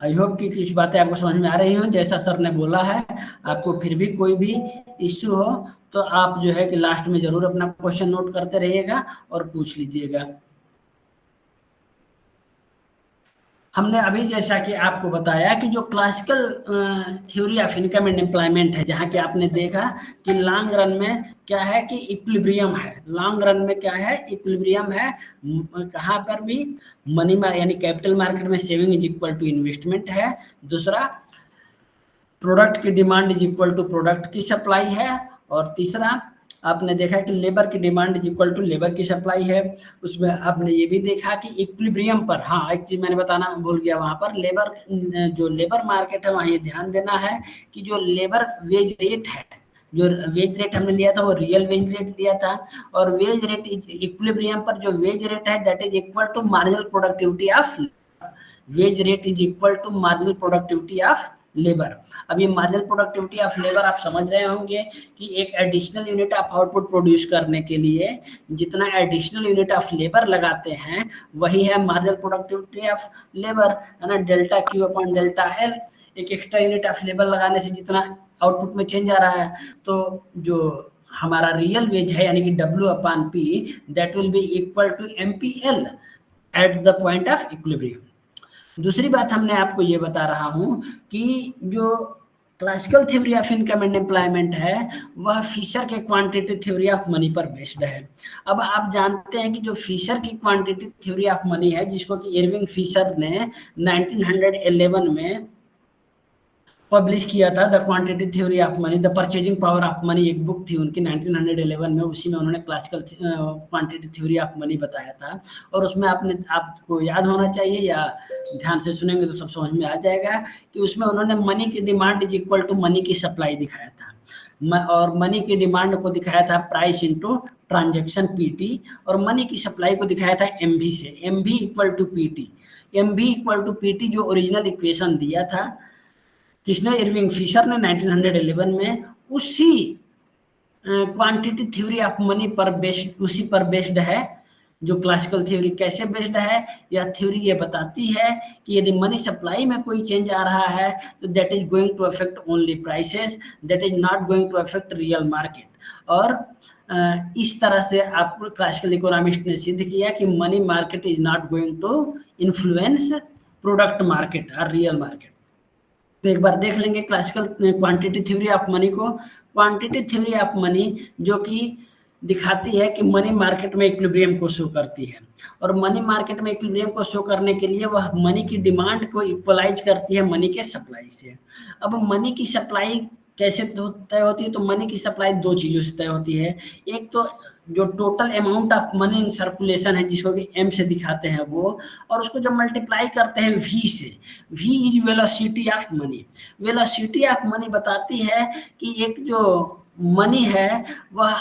आई होप कि कुछ बातें आपको समझ में आ रही हो। जैसा सर ने बोला है, आपको फिर भी कोई भी इश्यू हो तो आप जो है कि लास्ट में जरूर अपना क्वेश्चन नोट करते रहिएगा और पूछ लीजिएगा। हमने अभी जैसा कि आपको बताया कि जो classical theory of income and employment है, जहां कि आपने देखा कि लॉन्ग रन में क्या है कि इक्विलिब्रियम है। लॉन्ग रन में क्या है? इक्विलिब्रियम है। कहाँ पर भी? मनी में, यानी कैपिटल मार्केट में saving is equal to investment है। दूसरा, प्रोडक्ट की demand is equal to product की सप्लाई है। और तीसरा, आपने देखा कि लेबर की demand is equal to labour की सप्लाई है। उसमें आपने ये भी देखा कि इक्विलिब्रियम पर, हाँ एक चीज मैंने बताना भूल गया, वहां पर लेबर, जो लेबर मार्केट है वहां ये ध्यान देना है कि जो लेबर वेज रेट है, जो वेज रेट हमने लिया था वो रियल वेज रेट लिया था, और वेज रेट इक्विलिब्रियम पर जो वेज रेट है that is equal to marginal productivity of, wage rate is equal to marginal productivity of labour. अब ये मार्जिनल प्रोडक्टिविटी ऑफ लेबर आप समझ रहे होंगे कि एक additional unit of output produce करने के लिए जितना एडिशनल यूनिट ऑफ लेबर लगाते हैं वही है मार्जिनल प्रोडक्टिविटी ऑफ लेबर, है ना। Delta Q upon delta L, एक एक्स्ट्रा यूनिट ऑफ लेबर लगाने से जितना आउटपुट में चेंज आ रहा है, तो जो हमारा रियल वेज है यानी कि W upon P that will be equal to MPL at the point of equilibrium. दूसरी बात हमने आपको ये बता रहा हूं कि जो classical theory of income and employment है वह फिशर के क्वांटिटी थ्योरी ऑफ मनी पर बेस्ड है। अब आप जानते हैं कि जो फिशर की क्वांटिटी थ्योरी ऑफ मनी है, जिसको कि इरविंग फिशर ने 1911 में पब्लिश किया था, the quantity theory of money, the purchasing power of money, एक बुक थी उनकी 1911 में, उसी में उन्होंने classical quantity theory of money बताया था। और उसमें आपको याद होना चाहिए या ध्यान से सुनेंगे तो सब समझ में आ जाएगा कि उसमें उन्होंने मनी की demand is equal to money की सप्लाई दिखाया था, और मनी की डिमांड को दिखाया था प्राइस इनटू ट्रांजैक्शन पीटी, और मनी की सप्लाई को दिखाया था एमवी से, MV equal to PT. MV equal to PT जो ओरिजिनल इक्वेशन दिया था किसने, इरविंग फिशर ने 1911 में, उसी क्वांटिटी थ्योरी ऑफ मनी पर बेस्ड, उसी पर बेस्ड है। जो क्लासिकल थ्योरी कैसे बेस्ड है, यह थ्योरी ये बताती है कि यदि मनी सप्लाई में कोई चेंज आ रहा है तो that is going to affect only prices, that is not going to affect real market. और इस तरह से आपको क्लासिकल इकोनॉमिस्ट ने सिद्ध किया कि money market is not going to influence product market और रियल मार्केट। तो एक बार देख लेंगे classical quantity theory of money को। क्वांटिटी थ्योरी ऑफ मनी जो कि दिखाती है कि मनी मार्केट में इक्विलिब्रियम को शो करती है, और मनी मार्केट में इक्विलिब्रियम को शो करने के लिए वह मनी की डिमांड को इक्वलाइज करती है मनी के सप्लाई से। अब मनी की सप्लाई कैसे तय होती है, तो मनी की सप्लाई दो चीजों से तय होती है। एक तो जो total amount of money in circulation है, जिसको कि एम से दिखाते हैं वो, और उसको जब मल्टीप्लाई करते हैं वी से, V is velocity of money. Velocity of money बताती है कि एक जो मनी है वह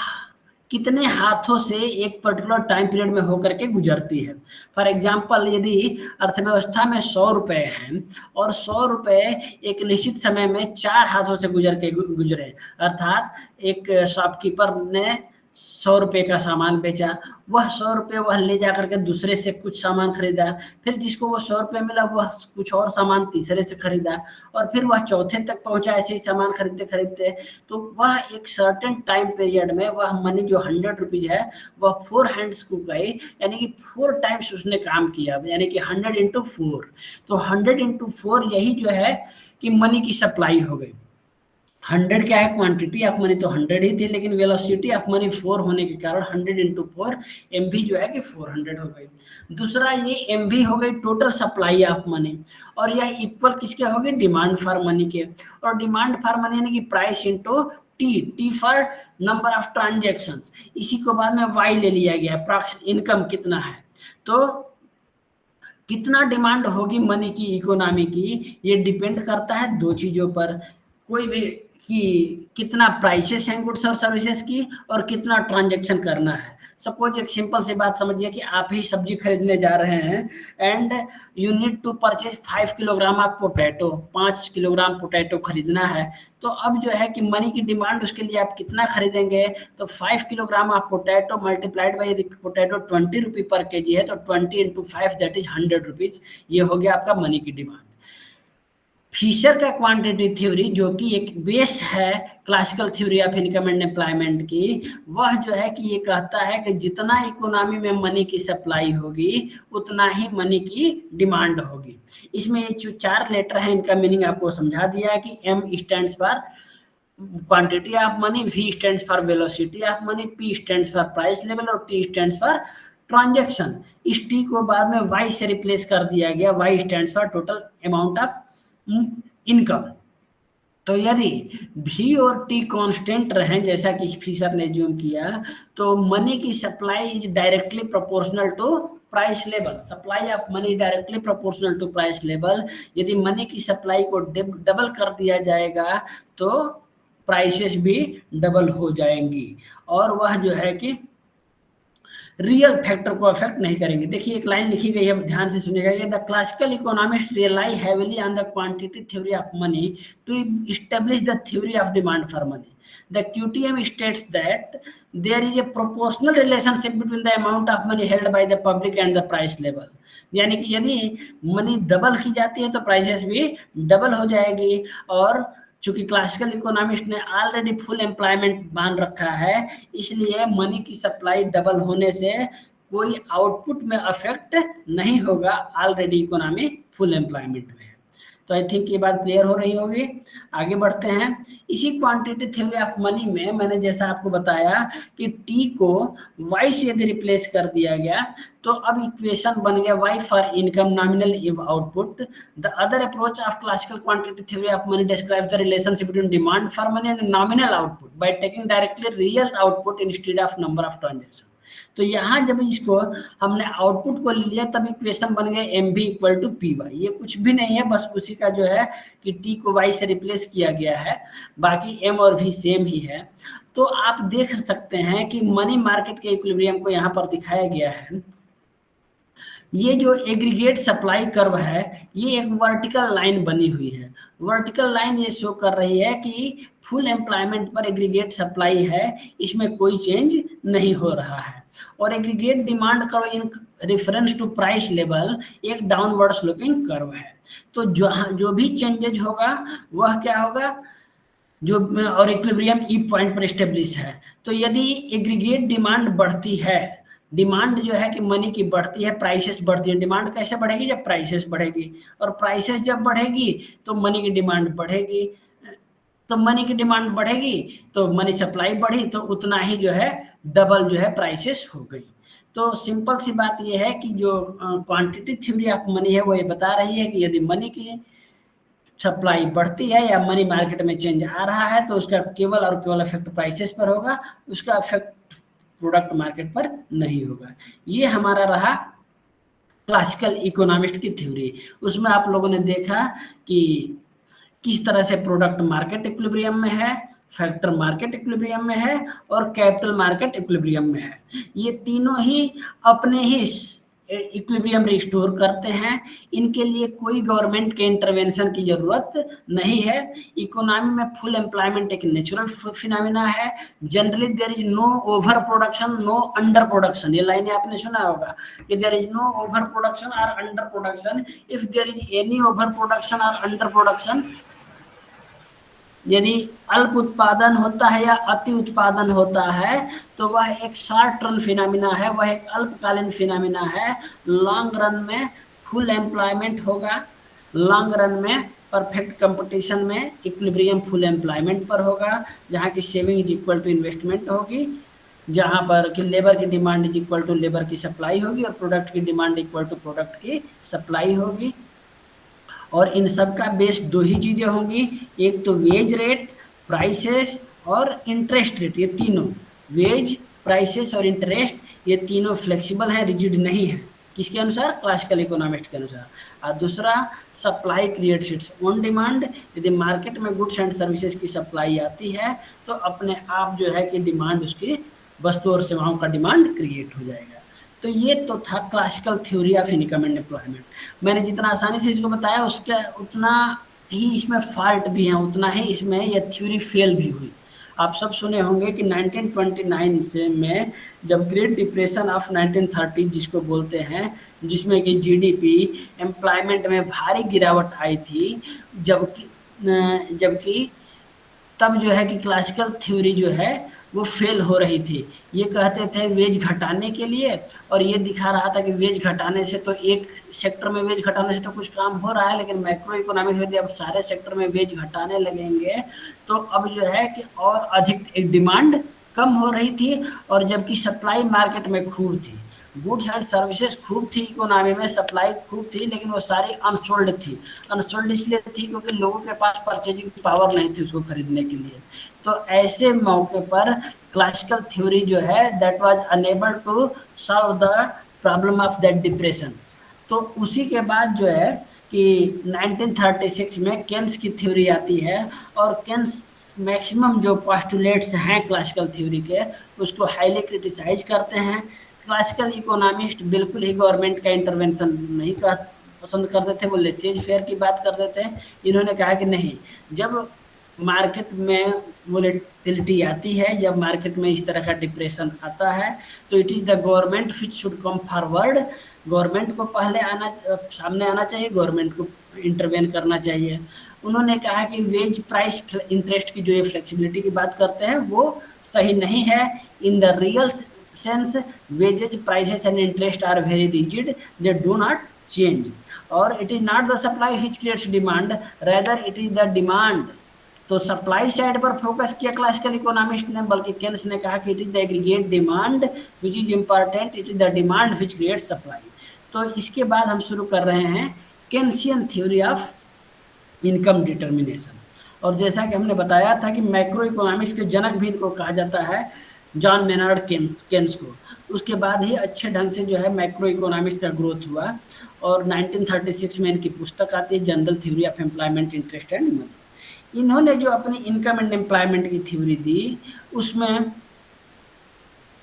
कितने हाथों से एक पर्टिकुलर टाइम पीरियड में होकर के गुजरती है। फॉर एग्जाम्पल, यदि अर्थव्यवस्था में 100 रुपए हैं और 100 रुपए एक निश्चित समय में 4 हाथों से गुजरे, अर्थात एक शॉपकीपर ने 100 रुपए का सामान बेचा, वह 100 रुपए वह ले जाकर के दूसरे से कुछ सामान खरीदा, फिर जिसको वो 100 रुपए मिला वह कुछ और सामान तीसरे से खरीदा, और फिर वह चौथे तक पहुंचा ऐसे ही सामान खरीदते खरीदते। तो वह एक सर्टेन टाइम पीरियड में वह मनी जो 100 रुपीज है वह 4 हैंड्स को गई, यानी कि 4 टाइम्स उसने काम किया, यानी कि 100 इंटू 4। तो 100 इंटू 4 यही जो है कि मनी की सप्लाई हो गई। 100 क्या है, क्वांटिटी ऑफ मनी तो 100 ही थी, लेकिन वेलोसिटी ऑफ मनी 4 होने के कारण 100 इंटू 4 एमवी जो है कि 400 हो गई। दूसरा ये एमवी हो गई टोटल सप्लाई ऑफ मनी, और यह इक्वल किसके हो गई, डिमांड फॉर मनी के। और डिमांड फॉर मनी यानी कि price into T, T for number of transactions, इसी को बाद में वाई ले लिया गया, अप्रॉक्स इनकम कितना है। तो कितना डिमांड होगी मनी की, इकोनॉमी की, ये डिपेंड करता है दो चीजों पर। कोई भी कि कितना प्राइसेस हैं गुड्स और सर्विसेज की, और कितना ट्रांजैक्शन करना है। सपोज एक सिंपल सी बात समझिए कि आप ही सब्जी खरीदने जा रहे हैं and you need to purchase 5 kilogram of potato, 5 kilogram potato खरीदना है। तो अब जो है कि मनी की डिमांड उसके लिए आप कितना खरीदेंगे, तो 5 kilogram of potato multiplied by, यदि पोटैटो 20 रुपये पर केजी है तो 20 इंटू 5 दैट इज 100 रुपीज। ये हो गया आपका मनी की डिमांड। फिशर का क्वांटिटी थ्योरी जो कि एक बेस है classical theory of income and employment की, वह जो है कि ये कहता है कि जितना इकोनॉमी में मनी की सप्लाई होगी उतना ही मनी की डिमांड होगी। इसमें ये जो 4 लेटर है इनका मीनिंग आपको समझा दिया है कि M stands for quantity of money, V stands for velocity of money, P stands for price level, और टी स्टैंड्स फॉर ट्रांजैक्शन। इस टी को बाद में वाई से रिप्लेस कर दिया गया, Y stands for total amount of income. तो यदि भी और टी कांस्टेंट रहें जैसा कि फिशर ने ज्यूम किया, तो मनी की supply is directly proportional to price level, supply of money directly proportional to price level. यदि मनी की सप्लाई को डबल कर दिया जाएगा तो प्राइसेस भी डबल हो जाएंगी, और वह जो है कि रियल फैक्टर को अफेक्ट नहीं करेंगे। देखिए एक लाइन लिखी गई है, ध्यान से सुनिएगा। ये the classical economist rely heavily on the quantity theory of money to establish the theory of demand for money. The QTM states that there is a proportional relationship between the amount of money held by the public and the price level। यानी कि यदि money double की जाती है तो prices भी double हो जाएगी। और चूंकि क्लासिकल इकोनॉमिस्ट ने ऑलरेडी फुल एम्प्लॉयमेंट मान रखा है, इसलिए मनी की सप्लाई डबल होने से कोई आउटपुट में अफेक्ट नहीं होगा, ऑलरेडी इकोनॉमी फुल एम्प्लॉयमेंट में है। तो आई थिंक ये बात क्लियर हो रही होगी। आगे बढ़ते हैं। इसी क्वांटिटी थ्योरी ऑफ मनी में मैंने जैसा आपको बताया कि टी को वाई से यदि रिप्लेस कर दिया गया तो अब इक्वेशन बन गया वाई फॉर इनकम नॉमिनल इव output. The other approach of classical quantity theory of money describes the relationship between demand for money and nominal output by taking directly real output instead of number of transaction. तो यहाँ जब इसको हमने output को लिया तब equation बन गया M V equal to P Y. ये कुछ भी नहीं है, बस उसी का जो है कि टी को वाई से रिप्लेस किया गया है, बाकी एम और भी सेम ही है। तो आप देख सकते हैं कि मनी मार्केट के इक्विलिब्रियम को यहाँ पर दिखाया गया है। ये जो एग्रीगेट सप्लाई कर्व है ये एक वर्टिकल लाइन बनी हुई है। वर्टिकल लाइन ये शो कर रही है कि फुल एम्प्लॉयमेंट पर एग्रीगेट सप्लाई है, इसमें कोई चेंज नहीं हो रहा है। और aggregate demand curve in reference to price level एक डाउनवर्ड स्लोपिंग कर्व है। तो जो भी चेंजेज होगा वह क्या होगा, जो और इक्विलिब्रियम ई पॉइंट पर एस्टेब्लिश है। तो यदि एग्रीगेट डिमांड बढ़ती है, डिमांड जो है कि मनी की बढ़ती है, प्राइसेस बढ़ती है। डिमांड कैसे बढ़ेगी, जब प्राइसेस बढ़ेगी, और प्राइसेस जब बढ़ेगी तो मनी की डिमांड बढ़ेगी। तो मनी की डिमांड बढ़ेगी तो मनी सप्लाई बढ़ी, तो उतना ही जो है डबल जो है प्राइसेस हो गई। तो सिंपल सी बात ये है कि जो क्वांटिटी थ्योरी ऑफ मनी है वो ये बता रही है कि यदि मनी की सप्लाई बढ़ती है या मनी मार्केट में चेंज आ रहा है तो उसका केवल और केवल इफेक्ट प्राइसेस पर होगा, उसका इफेक्ट प्रोडक्ट मार्केट पर नहीं होगा। ये हमारा रहा क्लासिकल इकोनॉमिस्ट की थ्योरी। उसमें आप लोगों ने देखा कि किस तरह से प्रोडक्ट मार्केट इक्विलिब्रियम में है, फैक्टर मार्केट इक्विलिब्रियम में है और कैपिटल मार्केट इक्विलिब्रियम में है। ये तीनों ही अपने ही इक्विलिब्रियम रिस्टोर करते हैं। इनके लिए कोई गवर्नमेंट के इंटरवेंशन की जरूरत नहीं है। इकोनॉमी में फुल एम्प्लॉयमेंट एक नेचुरल फिनोमिना है। Generally there is no over production, no under production. ये लाइन आपने सुना होगा कि there is no over production और under production. If there is any over production और अंडर प्रोडक्शन, यदि अल्प उत्पादन होता है या अति उत्पादन होता है तो वह एक शॉर्ट रन फिनोमिना है, वह एक अल्पकालीन फिनोमिना है। लॉन्ग रन में फुल एम्प्लॉयमेंट होगा, लॉन्ग रन में परफेक्ट कंपटीशन में इक्विलिब्रियम फुल एम्प्लॉयमेंट पर होगा, जहाँ की saving is equal to investment होगी, जहाँ पर कि लेबर की demand is equal to labour की सप्लाई होगी और प्रोडक्ट की डिमांड इक्वल टू प्रोडक्ट की सप्लाई होगी। और इन सब का बेस दो ही चीज़ें होंगी, एक तो वेज रेट, प्राइसेस और इंटरेस्ट रेट। ये तीनों वेज, प्राइसेस और इंटरेस्ट, ये तीनों फ्लेक्सिबल है, रिजिड नहीं है। किसके अनुसार, क्लासिकल इकोनॉमिस्ट के अनुसार। और दूसरा, supply creates its own demand. यदि मार्केट में गुड्स एंड सर्विसेज की सप्लाई आती है तो अपने आप जो है कि डिमांड, उसकी वस्तु और सेवाओं का डिमांड क्रिएट हो जाएगा। तो ये तो था classical theory of income and employment. मैंने जितना आसानी से इसको बताया उसका उतना ही इसमें फॉल्ट भी है, उतना ही इसमें यह थ्योरी फेल भी हुई। आप सब सुने होंगे कि 1929 से में जब ग्रेट डिप्रेशन ऑफ 1930 जिसको बोलते हैं, जिसमें कि जीडीपी, एम्प्लॉयमेंट में भारी गिरावट आई थी, जबकि तब जो है कि क्लासिकल थ्योरी जो है वो फेल हो रही थी। ये कहते थे वेज घटाने के लिए, और ये दिखा रहा था कि वेज घटाने से तो एक सेक्टर में वेज घटाने से तो कुछ काम हो रहा है, लेकिन मैक्रो इकोनॉमिक्स में अब सारे सेक्टर में वेज घटाने लगेंगे तो अब जो है कि और अधिक एक डिमांड कम हो रही थी, और जबकि सप्लाई मार्केट में खूब थी, गुड्स एंड सर्विसेज खूब थी, इकोनॉमी में सप्लाई खूब थी, लेकिन वो सारी अनसोल्ड थी। अनसोल्ड इसलिए थी क्योंकि लोगों के पास परचेजिंग पावर नहीं थी उसको खरीदने के लिए। तो ऐसे मौके पर क्लासिकल थ्योरी जो है that was unable to solve the problem of that depression. तो उसी के बाद जो है कि 1936 में केन्स की थ्योरी आती है, और केन्स मैक्सिमम जो पोस्टुलेट्स हैं क्लासिकल थ्योरी के उसको हाईली क्रिटिसाइज करते हैं। क्लासिकल इकोनॉमिस्ट बिल्कुल ही गवर्नमेंट का इंटरवेंशन नहीं पसंद करते थे, वो लेसेज फेयर की बात करते थे। इन्होंने कहा कि नहीं, जब मार्केट में वोलेटिलिटी आती है, जब मार्केट में इस तरह का डिप्रेशन आता है तो it is the government which should come forward. Government को पहले सामने आना चाहिए, गवर्नमेंट को इंटरवेन करना चाहिए। उन्होंने कहा कि वेज प्राइस इंटरेस्ट की जो ये फ्लेक्सिबिलिटी की बात करते हैं वो सही नहीं है। In the real sense wages, prices and interest are very rigid, they do not change. और it is not the supply which creates demand, rather it is the demand. तो सप्लाई साइड पर फोकस किया classical economist ने, बल्कि Keynes ने कहा कि it is the aggregate demand which is important, it is the demand which creates supply. तो इसके बाद हम शुरू कर रहे हैं केन्सियन थ्योरी ऑफ इनकम डिटर्मिनेशन। और जैसा कि हमने बताया था कि मैक्रो इकोनॉमिक्स के जनक भी इनको कहा जाता है, जॉन मेनार्ड केन्स को। उसके बाद ही अच्छे ढंग से जो है मैक्रो इकोनॉमिक्स का ग्रोथ हुआ, और 1936 में इनकी पुस्तक आती है general theory of employment, interest and money. इन्होंने जो अपनी इनकम एंड एम्प्लॉयमेंट की थ्योरी दी, उसमें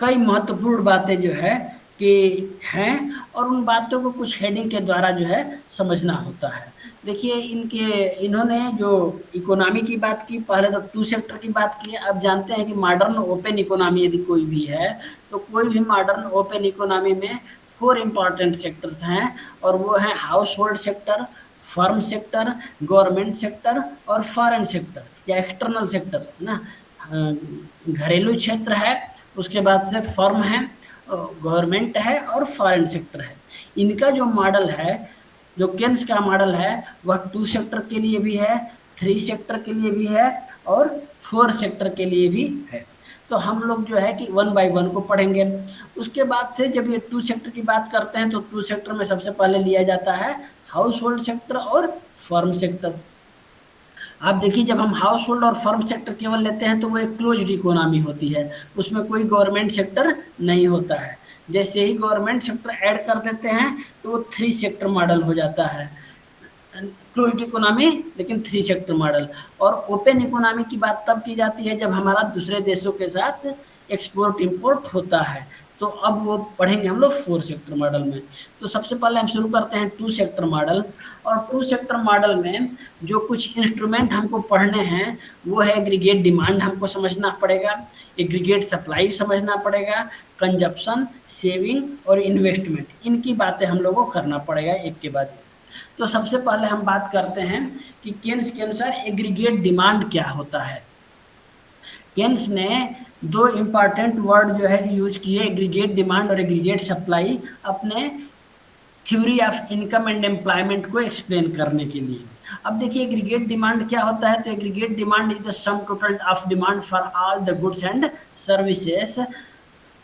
कई महत्वपूर्ण बातें जो है कि हैं, और उन बातों को कुछ हेडिंग के द्वारा जो है समझना होता है। देखिए इन्होंने जो इकोनॉमी की बात की, पहले तो टू सेक्टर की बात की। अब जानते हैं कि मॉडर्न ओपन इकोनॉमी यदि कोई भी है, तो कोई भी मॉडर्न ओपन इकोनॉमी में 4 इंपॉर्टेंट सेक्टर्स हैं, और वो हैं house hold sector, firm sector, government sector और फॉरेन सेक्टर या एक्सटर्नल सेक्टर ना। घरेलू क्षेत्र है, उसके बाद से फर्म है, गवर्नमेंट है और फॉरेन सेक्टर है। इनका जो मॉडल है, जो केन्स का मॉडल है, वह 2 सेक्टर के लिए भी है, 3 सेक्टर के लिए भी है और 4 सेक्टर के लिए भी है। तो हम लोग जो है कि 1 बाय 1 को पढ़ेंगे। उसके बाद से जब ये 2 सेक्टर की बात करते हैं, तो 2 सेक्टर में सबसे पहले लिया जाता है हाउस होल्ड सेक्टर और फर्म सेक्टर। आप देखिए, जब हम हाउस होल्ड और फर्म सेक्टर केवल लेते हैं तो वो एक क्लोज्ड इकोनॉमी होती है, उसमें कोई गवर्नमेंट सेक्टर नहीं होता है। जैसे ही गवर्नमेंट सेक्टर ऐड कर देते हैं तो वो 3 सेक्टर मॉडल हो जाता है, क्लोज्ड इकोनॉमी लेकिन 3 सेक्टर मॉडल। और ओपन इकोनॉमी की बात तब की जाती है जब हमारा दूसरे देशों के साथ एक्सपोर्ट इंपोर्ट होता है। तो अब वो पढ़ेंगे हम लोग 4 सेक्टर मॉडल में। तो सबसे पहले हम शुरू करते हैं 2 सेक्टर मॉडल। और 2 सेक्टर मॉडल में जो कुछ इंस्ट्रूमेंट हमको पढ़ने हैं, वो है एग्रीगेट डिमांड हमको समझना पड़ेगा, एग्रीगेट सप्लाई समझना पड़ेगा, कंजप्शन, सेविंग और इन्वेस्टमेंट, इनकी बातें हम लोगों को करना पड़ेगा एक के बाद एक। तो सबसे पहले हम बात करते हैं कि केन्स के अनुसार एग्रीगेट डिमांड क्या होता है। केन्स ने 2 इंपॉर्टेंट वर्ड जो है यूज किए, एग्रीगेट डिमांड और एग्रीगेट सप्लाई, अपने theory of income and employment को एक्सप्लेन करने के लिए। अब देखिए एग्रीगेट डिमांड क्या होता है। तो aggregate demand is the sum total of demand for all the goods and services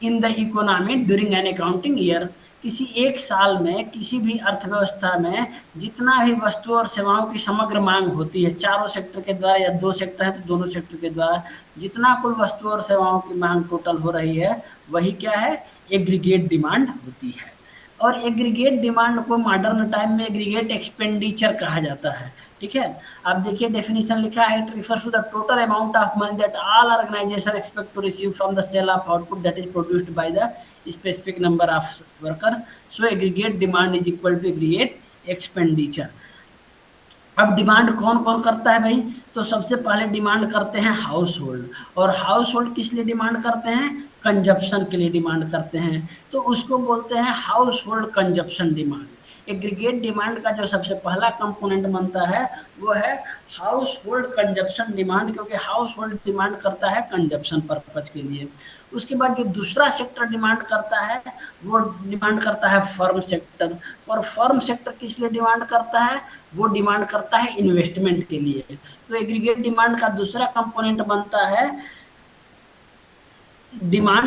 in the economy during an accounting year. किसी एक साल में किसी भी अर्थव्यवस्था में जितना भी वस्तुओं और सेवाओं की समग्र मांग होती है, चारों सेक्टर के द्वारा, या 2 सेक्टर है तो दोनों सेक्टर के द्वारा जितना कुल वस्तुओं और सेवाओं की मांग टोटल हो रही है, वही क्या है, एग्रीगेट डिमांड होती है। और एग्रीगेट डिमांड को मॉडर्न टाइम में एग्रीगेट एक्सपेंडिचर कहा जाता है। ठीक है, आप देखिए डेफिनेशन लिखा है, it refers to the total amount of money that all organisation expect to receive from the sale of output that is produced by the specific number of workers. So aggregate demand is equal to aggregate expenditure. अब demand कौन कौन करता है भाई? तो सबसे पहले demand करते हैं हाउस होल्ड। और हाउस होल्ड किस लिए डिमांड करते हैं? कंजप्शन के लिए डिमांड करते हैं, तो उसको बोलते हैं house hold consumption demand. Aggregate demand का जो सबसे पहला कंपोनेंट बनता है वो है हाउस होल्ड कंजप्शन डिमांड, क्योंकि हाउस होल्ड डिमांड करता है कंजप्शन पर्पज के लिए। उसके बाद जो दूसरा सेक्टर डिमांड करता है वो डिमांड करता है फर्म सेक्टर। और फर्म सेक्टर किस लिए डिमांड करता है? वो डिमांड करता है इन्वेस्टमेंट के लिए। तो एग्रीगेट डिमांड का दूसरा कंपोनेंट बनता है demand,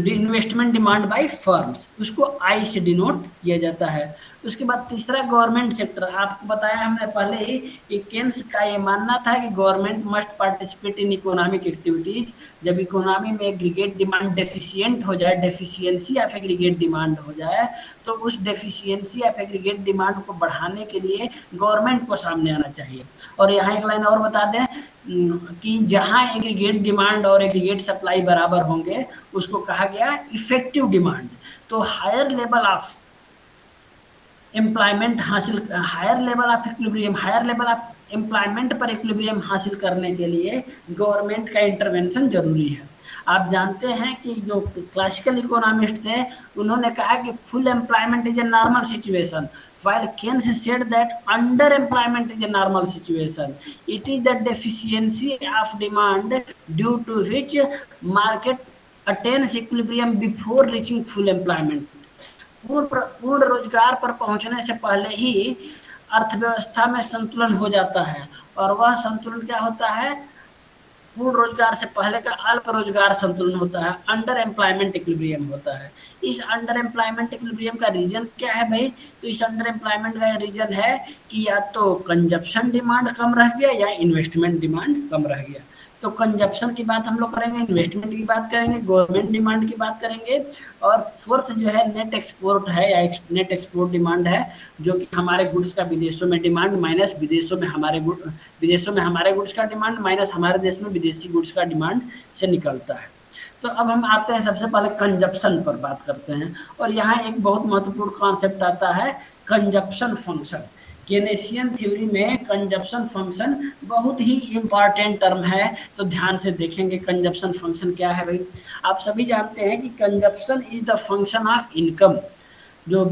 investment demand by firms, उसको आई से डिनोट किया जाता है। उसके बाद तीसरा गवर्नमेंट सेक्टर। आपको बताया हमने पहले ही कि केन्स का ये मानना था कि government must participate in economic activities. जब इकोनॉमी में एग्रीगेट डिमांड डेफिशिएंट हो जाए, डेफिशिएंसी ऑफ एग्रीगेट डिमांड हो जाए, तो उस डेफिशिएंसी ऑफ एग्रीगेट डिमांड को बढ़ाने के लिए गवर्नमेंट को सामने आना चाहिए। और यहाँ एक लाइन और बता दें कि जहां एग्रीगेट डिमांड और एग्रीगेट सप्लाई बराबर होंगे उसको कहा गया इफेक्टिव डिमांड। तो हायर लेवल ऑफ एम्प्लॉयमेंट हासिल, higher level of equilibrium, higher level of employment पर इक्विलिब्रियम हासिल करने के लिए गवर्नमेंट का इंटरवेंशन जरूरी है। आप जानते हैं कि जो क्लासिकल इकोनॉमिस्ट थे उन्होंने कहा कि full employment is a normal situation, while Keynes said that underemployment is a normal situation. It is the deficiency of demand due to which market attains equilibrium before reaching full employment. पूर्ण रोजगार पर पहुंचने से पहले ही अर्थव्यवस्था में संतुलन हो जाता है, और वह संतुलन क्या होता है? पूर्ण रोजगार से पहले का अल्प रोजगार संतुलन होता है, अंडर एम्प्लॉयमेंट इक्विलिब्रियम होता है। इस अंडर एम्प्लॉयमेंट इक्विलिब्रियम का रीजन क्या है भाई? तो इस अंडर एम्प्लॉयमेंट का रीजन है कि या तो कंजप्शन डिमांड कम रह गया या इन्वेस्टमेंट डिमांड कम रह गया। तो कंजप्शन की बात हम लोग करेंगे, इन्वेस्टमेंट की बात करेंगे, गवर्नमेंट डिमांड की बात करेंगे, और फोर्थ जो है नेट एक्सपोर्ट है या नेट एक्सपोर्ट डिमांड है, जो कि हमारे गुड्स का विदेशों में डिमांड माइनस विदेशों में हमारे गुड्स का डिमांड माइनस हमारे देश में विदेशी गुड्स का डिमांड से निकलता है। तो अब हम आते हैं सबसे पहले कंजप्शन पर बात करते हैं, और यहाँ एक बहुत महत्वपूर्ण कॉन्सेप्ट आता है कंजप्शन फंक्शन। केनेशियन थ्योरी में कंजप्शन फंक्शन बहुत ही इंपॉर्टेंट टर्म है, तो ध्यान से देखेंगे कंजप्शन फंक्शन क्या है भाई। आप सभी जानते हैं कि consumption is the function of income. जो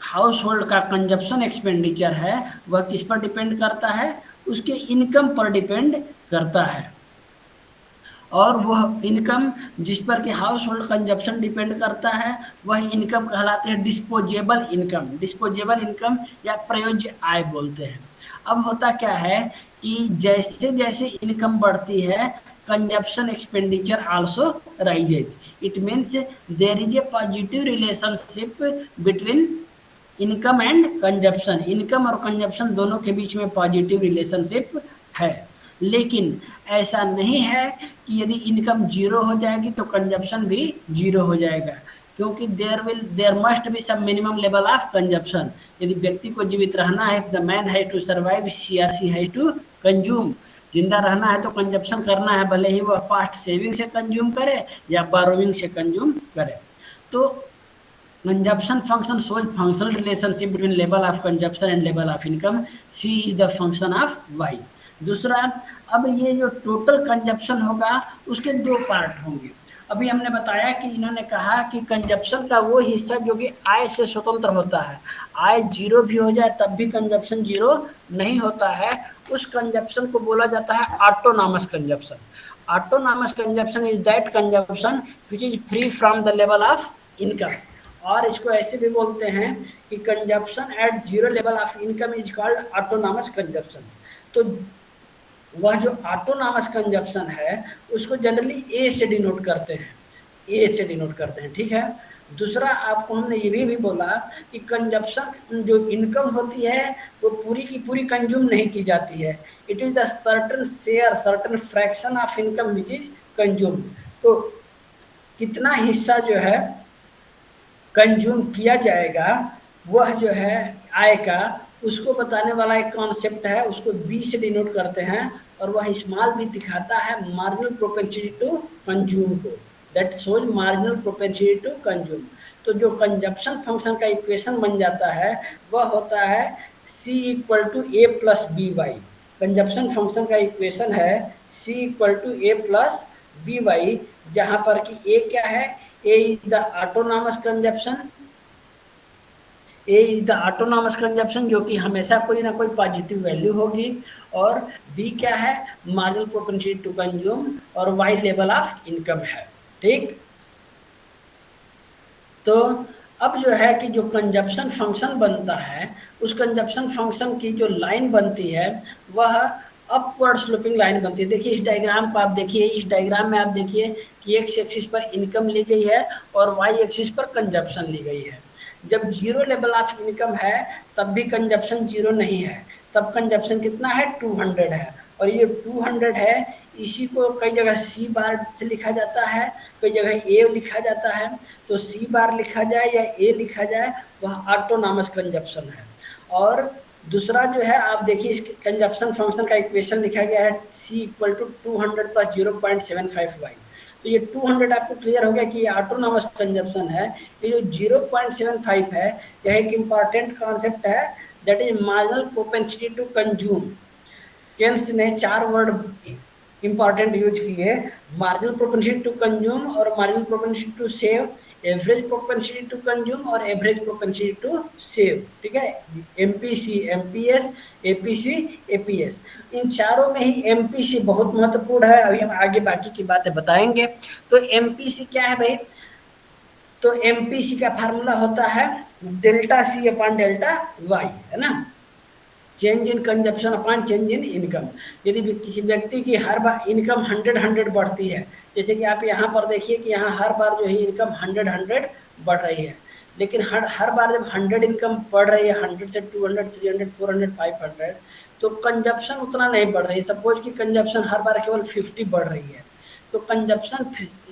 हाउस होल्ड का कंजप्शन एक्सपेंडिचर है वह किस पर डिपेंड करता है? उसके इनकम पर डिपेंड करता है, और वह इनकम जिस पर कि हाउस होल्ड कंजप्शन डिपेंड करता है वह इनकम कहलाते हैं डिस्पोजेबल इनकम। डिस्पोजेबल इनकम या प्रयोज्य आय बोलते हैं। अब होता क्या है कि जैसे जैसे इनकम बढ़ती है consumption expenditure also rises. It means there is a positive relationship between income and consumption. Income और कंजप्शन दोनों के बीच में पॉजिटिव रिलेशनशिप है, लेकिन ऐसा नहीं है कि यदि इनकम जीरो हो जाएगी तो कंजप्शन भी जीरो हो जाएगा, क्योंकि there must be some minimum level of consumption. यदि व्यक्ति को जीवित रहना है, the man has to survive, she or he has to consume. जिंदा रहना है तो कंजप्शन करना है, भले ही वह पास्ट सेविंग से कंज्यूम करे या बोरोइंग से कंज्यूम करे। तो consumption function shows functional relationship between level of consumption and level of income. C is the function of y. दूसरा, अब ये जो टोटल कंजप्शन होगा उसके दो पार्ट होंगे। अभी हमने बताया कि इन्होंने कहा कि कंजप्शन का वो हिस्सा जो कि आय से स्वतंत्र होता है, आय जीरो भी हो जाए तब भी कंजप्शन जीरो नहीं होता है, उस कंजप्शन को बोला जाता है autonomous consumption. Autonomous consumption is that consumption which is free from the level of income. और इसको ऐसे भी बोलते हैं कि consumption at zero level of income is called autonomous consumption. तो वह जो ऑटोनॉमस कंजप्शन है उसको जनरली ए से डिनोट करते हैं, ए से डिनोट करते हैं, ठीक है। दूसरा आपको हमने ये भी बोला कि कंजप्शन जो इनकम होती है वो पूरी की पूरी कंज्यूम नहीं की जाती है। It is the certain share, certain fraction of income which is consume. तो कितना हिस्सा जो है कंज्यूम किया जाएगा वह जो है आय का, उसको बताने वाला एक कॉन्सेप्ट है, उसको बी से डिनोट करते हैं, और वह स्मॉल भी दिखाता है मार्जिनल प्रोपेंसिटी टू कंज्यूम को, that shows marginal propensity to consume. तो जो कंजप्शन फंक्शन का इक्वेशन बन जाता है वह होता है C equal to A plus B Y. Consumption function का इक्वेशन है C equal to A plus B Y, जहाँ पर कि ए क्या है? A is the autonomous consumption, A is the autonomous consumption जो कि हमेशा कोई ना कोई पॉजिटिव वैल्यू होगी, और B क्या है? मार्जिनल प्रोपेंसिटी टू कंज्यूम, और Y लेवल ऑफ इनकम है, ठीक। तो अब जो है कि जो कंजप्शन फंक्शन बनता है उस कंजप्शन फंक्शन की जो लाइन बनती है वह अपवर्ड स्लोपिंग लाइन बनती है। देखिए इस डायग्राम को आप देखिए, इस डायग्राम में आप देखिए कि एक्स एक्सिस पर इनकम ली गई है और वाई एक्सिस पर कंजप्शन ली गई है। जब जीरो लेवल ऑफ इनकम है तब भी कंजप्शन जीरो नहीं है, तब कंजप्शन कितना है? 200 है, और ये 200 है इसी को कई जगह सी बार से लिखा जाता है, कई जगह ए लिखा जाता है। तो सी बार लिखा जाए या ए लिखा जाए वह ऑटोनॉमस कंजप्शन है। और दूसरा जो है आप देखिए इस कंजप्शन फंक्शन का इक्वेशन लिखा गया है C equal to 200 plus 0.75y। तो ये 200 आपको क्लियर हो गया कि ये ऑटोनॉमस कंजप्शन है। ये जो 0.75 है यह एक इम्पॉर्टेंट कॉन्सेप्ट है, that is marginal propensity to consume. Keynes ने 4 वर्ड इंपॉर्टेंट यूज किए, मार्जिनल प्रोपेंसिटी टू कंज्यूम और marginal propensity to save, average propensity to consume और एवरेज प्रोपेंसिटी टू सेव, ठीक है। एमपीसी, एमपीएस, एपीसी, एपीएस, इन चारों में ही एमपीसी बहुत महत्वपूर्ण है। अभी हम आगे बाकी की बातें बताएंगे। तो एमपीसी क्या है भाई? तो एमपीसी का फार्मूला होता है delta C upon delta Y, है ना, change in consumption upon change in income. यदि किसी व्यक्ति की हर बार इनकम 100 बढ़ती है, जैसे कि आप यहाँ पर देखिए कि यहाँ हर बार जो है इनकम 100 बढ़ रही है, लेकिन हर बार जब 100 इनकम बढ़ रही है, 100 से 200, 300, 400, 500, तो कंजप्शन उतना नहीं बढ़ रही है। सपोज कि कंजप्शन हर बार केवल 50 बढ़ रही है, तो कंजप्शन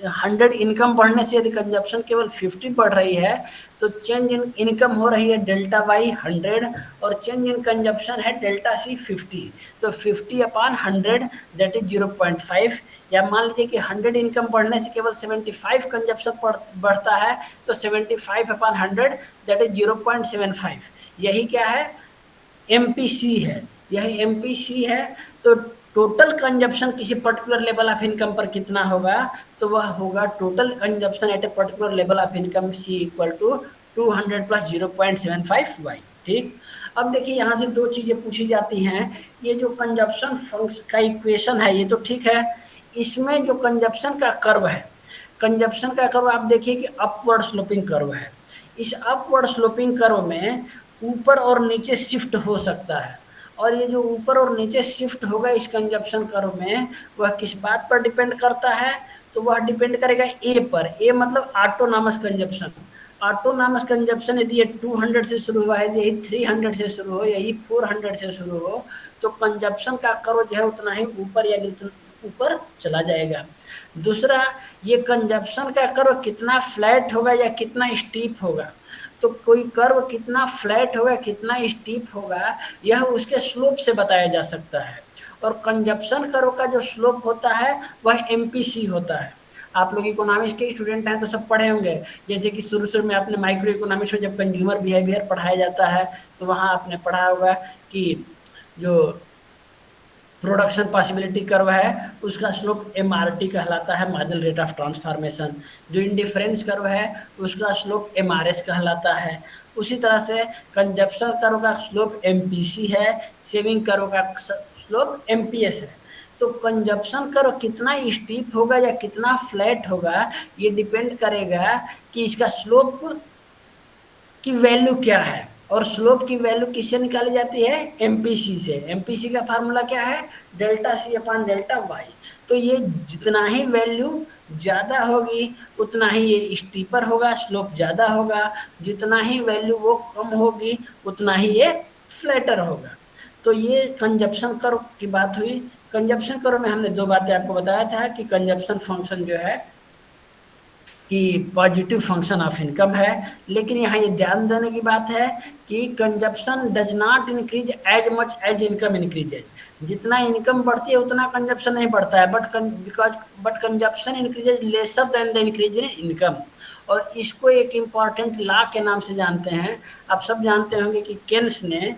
100 इनकम बढ़ने से यदि कंजप्शन केवल 50 बढ़ रही है, तो चेंज इन इनकम हो रही है डेल्टा वाई 100 और चेंज इन कंजप्शन है डेल्टा सी 50। तो 50 अपॉन 100 दैट इज 0.5, या मान लीजिए कि 100 इनकम बढ़ने से केवल 75 कंजप्शन बढ़ता है, तो 75 अपॉन 100 दैट इज 0.75। यही क्या है, एमपीसी है, यह एमपीसी है। तो टोटल कंजप्शन किसी पर्टिकुलर लेवल ऑफ इनकम पर कितना होगा, तो वह होगा total consumption at a particular level of income C equal to 200 plus 0.75 Y. ठीक, अब देखिए यहाँ से दो चीजें पूछी जाती हैं। ये जो कंजप्शन फंक्शन का इक्वेशन है ये तो ठीक है, इसमें जो कंजप्शन का कर्व है, कंजप्शन का कर्व आप देखिए कि अपवर्ड स्लोपिंग कर्व है। इस अपवर्ड स्लोपिंग कर्व में ऊपर और नीचे शिफ्ट हो सकता है, और ये जो ऊपर और नीचे शिफ्ट होगा इस कंजप्शन कर्व में, वह किस बात पर डिपेंड करता है, तो वह डिपेंड करेगा ए पर। ए मतलब ऑटोनॉमस कंजप्शन। ऑटोनॉमस कंजप्शन यदि ये 200 से शुरू हुआ है, यही 300 से शुरू हो, यही 400 से शुरू हो, तो कंजप्शन का कर्व जो है उतना ही ऊपर यानी ऊपर चला जाएगा। दूसरा, ये कंजप्शन का कर्व कितना फ्लैट होगा या कितना स्टीप होगा, तो कोई कर्व कितना फ्लैट होगा कितना स्टीप होगा यह उसके स्लोप से बताया जा सकता है। और कंजप्शन कर्व का जो स्लोप होता है वह एमपीसी होता है। आप लोग इकोनॉमिक्स के स्टूडेंट हैं तो सब पढ़े होंगे, जैसे कि शुरू शुरू में आपने माइक्रो इकोनॉमिक्स में जब कंज्यूमर बिहेवियर पढ़ाया जाता है तो वहाँ आपने पढ़ा होगा कि जो प्रोडक्शन पॉसिबिलिटी कर्व है उसका स्लोप एमआरटी कहलाता है, मार्जिनल रेट ऑफ ट्रांसफॉर्मेशन। जो इंडिफरेंस कर्व है उसका स्लोप एमआरएस कहलाता है। उसी तरह से कंजप्शन कर्व का स्लोप एमपीसी है, सेविंग कर्व का स्लोप एमपीएस है। तो कंजप्शन कर्व कितना स्टीप होगा या कितना फ्लैट होगा ये डिपेंड करेगा कि इसका स्लोप की वैल्यू क्या है, और स्लोप की वैल्यू किससे निकाली जाती है, एमपीसी से। एमपीसी का फार्मूला क्या है, delta C upon delta Y. तो ये जितना ही वैल्यू ज़्यादा होगी उतना ही ये स्टीपर होगा, स्लोप ज़्यादा होगा, जितना ही वैल्यू वो कम होगी उतना ही ये फ्लैटर होगा। तो ये कंजप्शन कर्व की बात हुई। कंजप्शन कर्व में हमने दो बातें आपको बताया था कि कंजप्शन फंक्शन जो है कि पॉजिटिव फंक्शन ऑफ इनकम है, लेकिन यहाँ ये ध्यान देने की बात है कि consumption does not increase as much as income increases. जितना इनकम बढ़ती है उतना कंजप्शन नहीं बढ़ता है, but consumption increases lesser than the increase in income. और इसको एक इम्पॉर्टेंट लॉ के नाम से जानते हैं। आप सब जानते होंगे कि केन्स ने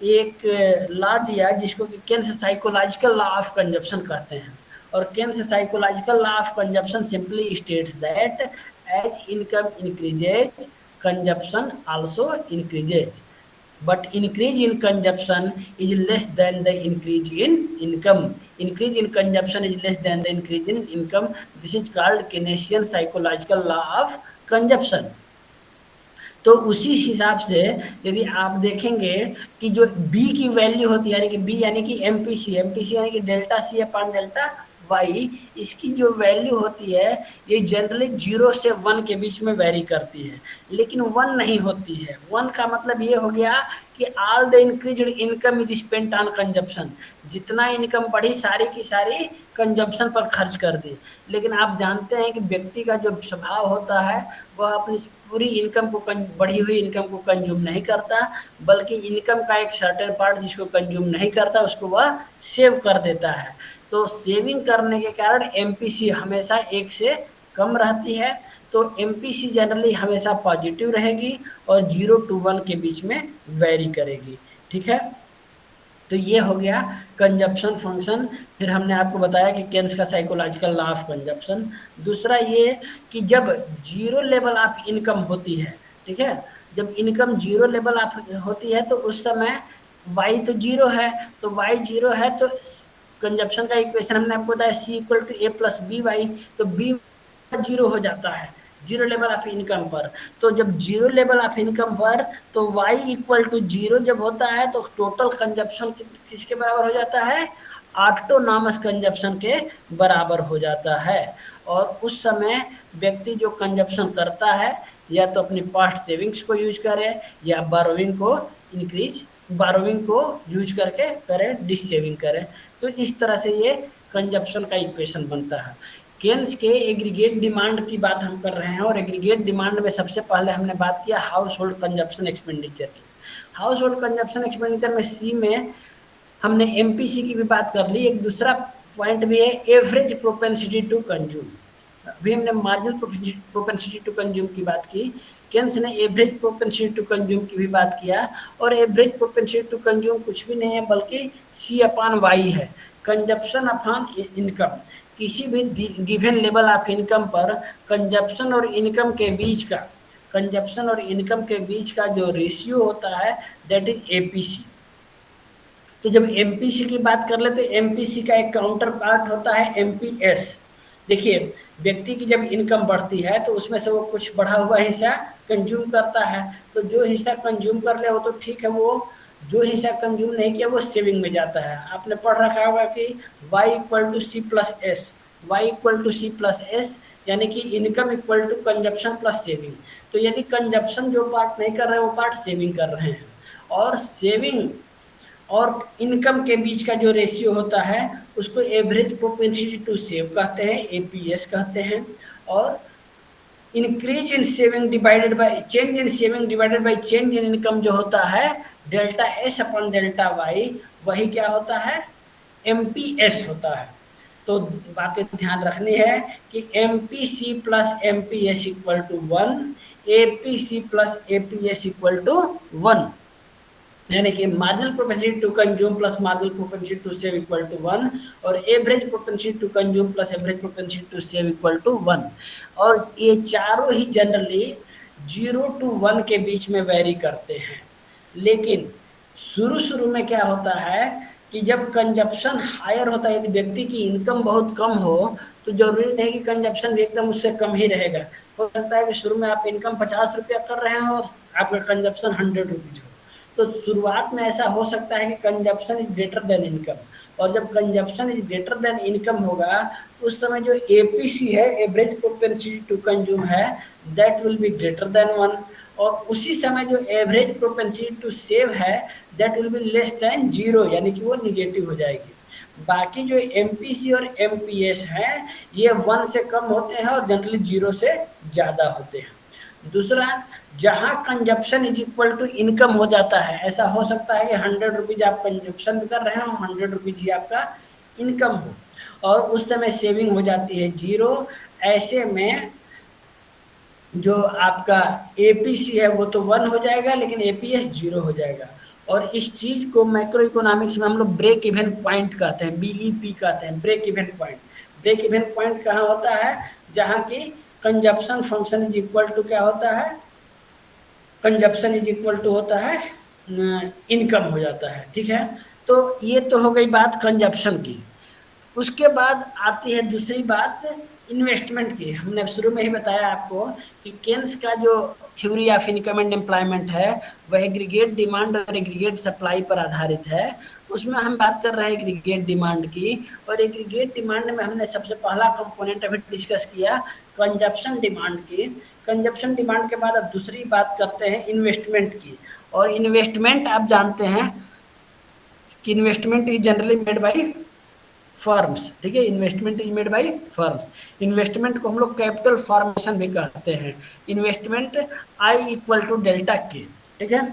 एक लॉ दिया जिसको कि Keynes psychological law of consumption कहते हैं। और Keynes psychological law of consumption simply states that as income increases, consumption also increases. But increase in consumption is less than the increase in income. Increase in consumption is less than the increase in income. This is called Keynesian psychological law of consumption. तो उसी हिसाब से यदि आप देखेंगे कि जो B की वैल्यू होती है, यानी कि बी यानी कि एमपीसी, एमपीसी यानी कि delta C upon delta Y, इसकी जो वैल्यू होती है ये जनरली 0 से 1 के बीच में वेरी करती है, लेकिन 1 नहीं होती है। 1 का मतलब ये हो गया कि all the increased income is spent on consumption. जितना इनकम बढ़ी सारी की सारी कंजप्शन पर खर्च कर दी। लेकिन आप जानते हैं कि व्यक्ति का जो स्वभाव होता है वह अपनी पूरी इनकम को बढ़ी हुई इनकम को कंज्यूम नहीं करता, बल्कि इनकम का एक सर्टेन पार्ट जिसको कंज्यूम नहीं करता उसको वह सेव कर देता है। तो सेविंग करने के कारण एमपीसी हमेशा 1 से कम रहती है। तो एमपीसी जनरली हमेशा पॉजिटिव रहेगी और 0 to 1 के बीच में वेरी करेगी। ठीक है, तो ये हो गया कंजप्शन फंक्शन। फिर हमने आपको बताया कि केन्स का साइकोलॉजिकल लॉ ऑफ कंजप्शन। दूसरा ये कि जब 0 लेवल ऑफ इनकम होती है, ठीक है, जब इनकम 0 लेवल ऑफ होती है तो उस समय वाई तो 0 है, तो वाई 0 है तो कंजप्शन का इक्वेशन हमने आपको बताया C equal to A plus B Y, तो बी 0 हो जाता है। जीरो लेवल ऑफ इनकम पर। तो जब जीरो लेवल ऑफ इनकम पर तो y इक्वल टू जीरो जब होता है तो टोटल कंजप्शन किसके बराबर हो जाता है, ऑटोनॉमस कंजप्शन के बराबर हो जाता है। और उस समय व्यक्ति जो कंजप्शन करता है या तो अपनी पास्ट सेविंग्स को यूज करे या बारोविंग को यूज करके करे, डिस सेविंग करे। तो इस तरह से ये कंजप्शन का इक्वेशन बनता है। केन्स के एग्रीगेट डिमांड की बात हम कर रहे हैं, और एग्रीगेट डिमांड में सबसे पहले हमने बात किया हाउस होल्ड कंजप्शन एक्सपेंडिचर की। हाउस होल्ड कंजप्शन एक्सपेंडिचर में सी में हमने एमपीसी की भी बात कर ली। एक दूसरा पॉइंट भी है एवरेज प्रोपेंसिटी टू कंज्यूम। अभी हमने मार्जिनल प्रोपेंसिटी टू कंज्यूम की बात की, केन्स ने एवरेज प्रोपेंसिटी टू कंज्यूम की भी बात किया। और एवरेज प्रोपेंसिटी टू कंज्यूम कुछ भी नहीं है बल्कि सी अपॉन वाई है, कंजप्शन अपॉन इनकम। किसी भी गिवन लेवल ऑफ इनकम पर कंजप्शन और इनकम के बीच का जो रेशियो होता है दैट इज एपीसी। तो जब एमपीसी की बात कर ले तो एमपीसी का एक काउंटर पार्ट होता है एमपीएस। देखिए, व्यक्ति की जब इनकम बढ़ती है तो उसमें से वो कुछ बढ़ा हुआ हिस्सा कंज्यूम करता है। तो जो हिस्सा कंज्यूम कर ले वो तो ठीक है, वो जो हिस्सा कंज्यूम नहीं किया वो सेविंग में जाता है। आपने पढ़ रखा होगा कि y equal to C plus S, Y equal to C plus S, यानी कि income equal to consumption plus saving. तो यदि कंजप्शन जो पार्ट नहीं कर रहे हैं वो पार्ट सेविंग कर रहे हैं, और सेविंग और इनकम के बीच का जो रेशियो होता है उसको एवरेज प्रोपेंसिटी टू सेव कहते हैं, एपीएस कहते हैं। और increase in saving divided by change in saving divided by change in income जो होता है delta S upon delta Y, वही क्या होता है, एमपीएस होता है। तो बातें ध्यान रखनी है कि MPC plus MPS equal to 1, APC plus APS equal to 1, यानी कि marginal propensity to consume plus marginal propensity to save equal to 1, और average propensity to consume plus average propensity to save equal to 1। और ये चारों ही generally 0 to 1 के बीच में very करते हैं। लेकिन शुरू में क्या होता है कि जब कंजप्शन हायर होता है, यदि व्यक्ति की इनकम बहुत कम हो तो जरूरी नहीं कि कंजप्शन भी एकदम उससे कम ही रहेगा। हो सकता है कि शुरू में आप इनकम 50 रुपया कर रहे हो और आपका कंजप्शन 100 रुपीज हो। तो शुरुआत में ऐसा हो सकता है कि consumption is greater than income, और जब consumption is greater than income होगा उस समय जो एपीसी है, एवरेज प्रोपेंसिटी टू कंज्यूम है, that will be greater than 1, और उसी समय जो एवरेज प्रोपेंसिटी टू सेव है that will be less than 0, यानी कि वो निगेटिव हो जाएगी। बाकी जो एमपीसी और एमपीएस हैं ये 1 से कम होते हैं और जनरली 0 से ज़्यादा होते हैं। दूसरा, जहां consumption is equal to income हो जाता है, ऐसा हो सकता है कि 100 रुपीज आप कंजप्शन कर रहे हो, 100 रुपीज ही आपका इनकम हो, और उस समय सेविंग हो जाती है 0। ऐसे में जो आपका एपीसी है वो तो 1 हो जाएगा लेकिन एपीएस 0 हो जाएगा। और इस चीज को मैक्रो इकोनॉमिक्स में हम लोग ब्रेक इवन पॉइंट कहते हैं, बीईपी कहते हैं, break even point. Break even point कहाँ होता है, जहाँ की consumption function is equal to क्या होता है, कंजप्शन इज इक्वल टू होता है इनकम हो जाता है। ठीक है, तो ये तो हो गई बात कंजप्शन की। उसके बाद आती है दूसरी बात इन्वेस्टमेंट की। हमने शुरू में ही बताया आपको कि केन्स का जो theory of income and employment है वह एग्रीगेट डिमांड और एग्रीगेट सप्लाई पर आधारित है। उसमें हम बात कर रहे हैं एग्रीगेट डिमांड की, और एग्रीगेट डिमांड में हमने सबसे पहला कंपोनेंट अभी डिस्कस किया कंजप्शन डिमांड की। कंजप्शन डिमांड के बाद अब दूसरी बात करते हैं इन्वेस्टमेंट की। और इन्वेस्टमेंट आप जानते हैं कि investment is generally made by firms. ठीक है, investment is made by firms. Investment को हम लोग कैपिटल फॉर्मेशन भी कहते हैं। Investment I equal to delta K. ठीक है,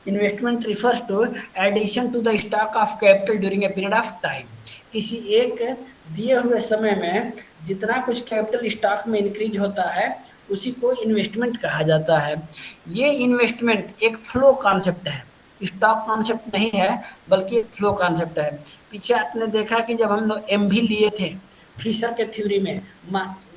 investment refers to addition to the stock of capital during a period of time. किसी एक दिए हुए समय में जितना कुछ कैपिटल स्टॉक में इंक्रीज होता है उसी को इन्वेस्टमेंट कहा जाता है। ये इन्वेस्टमेंट एक फ्लो कॉन्सेप्ट है, स्टॉक कॉन्सेप्ट नहीं है बल्कि एक फ्लो कॉन्सेप्ट है। पीछे आपने देखा कि जब हम लोग एम भी लिए थे फिशर के थ्योरी में,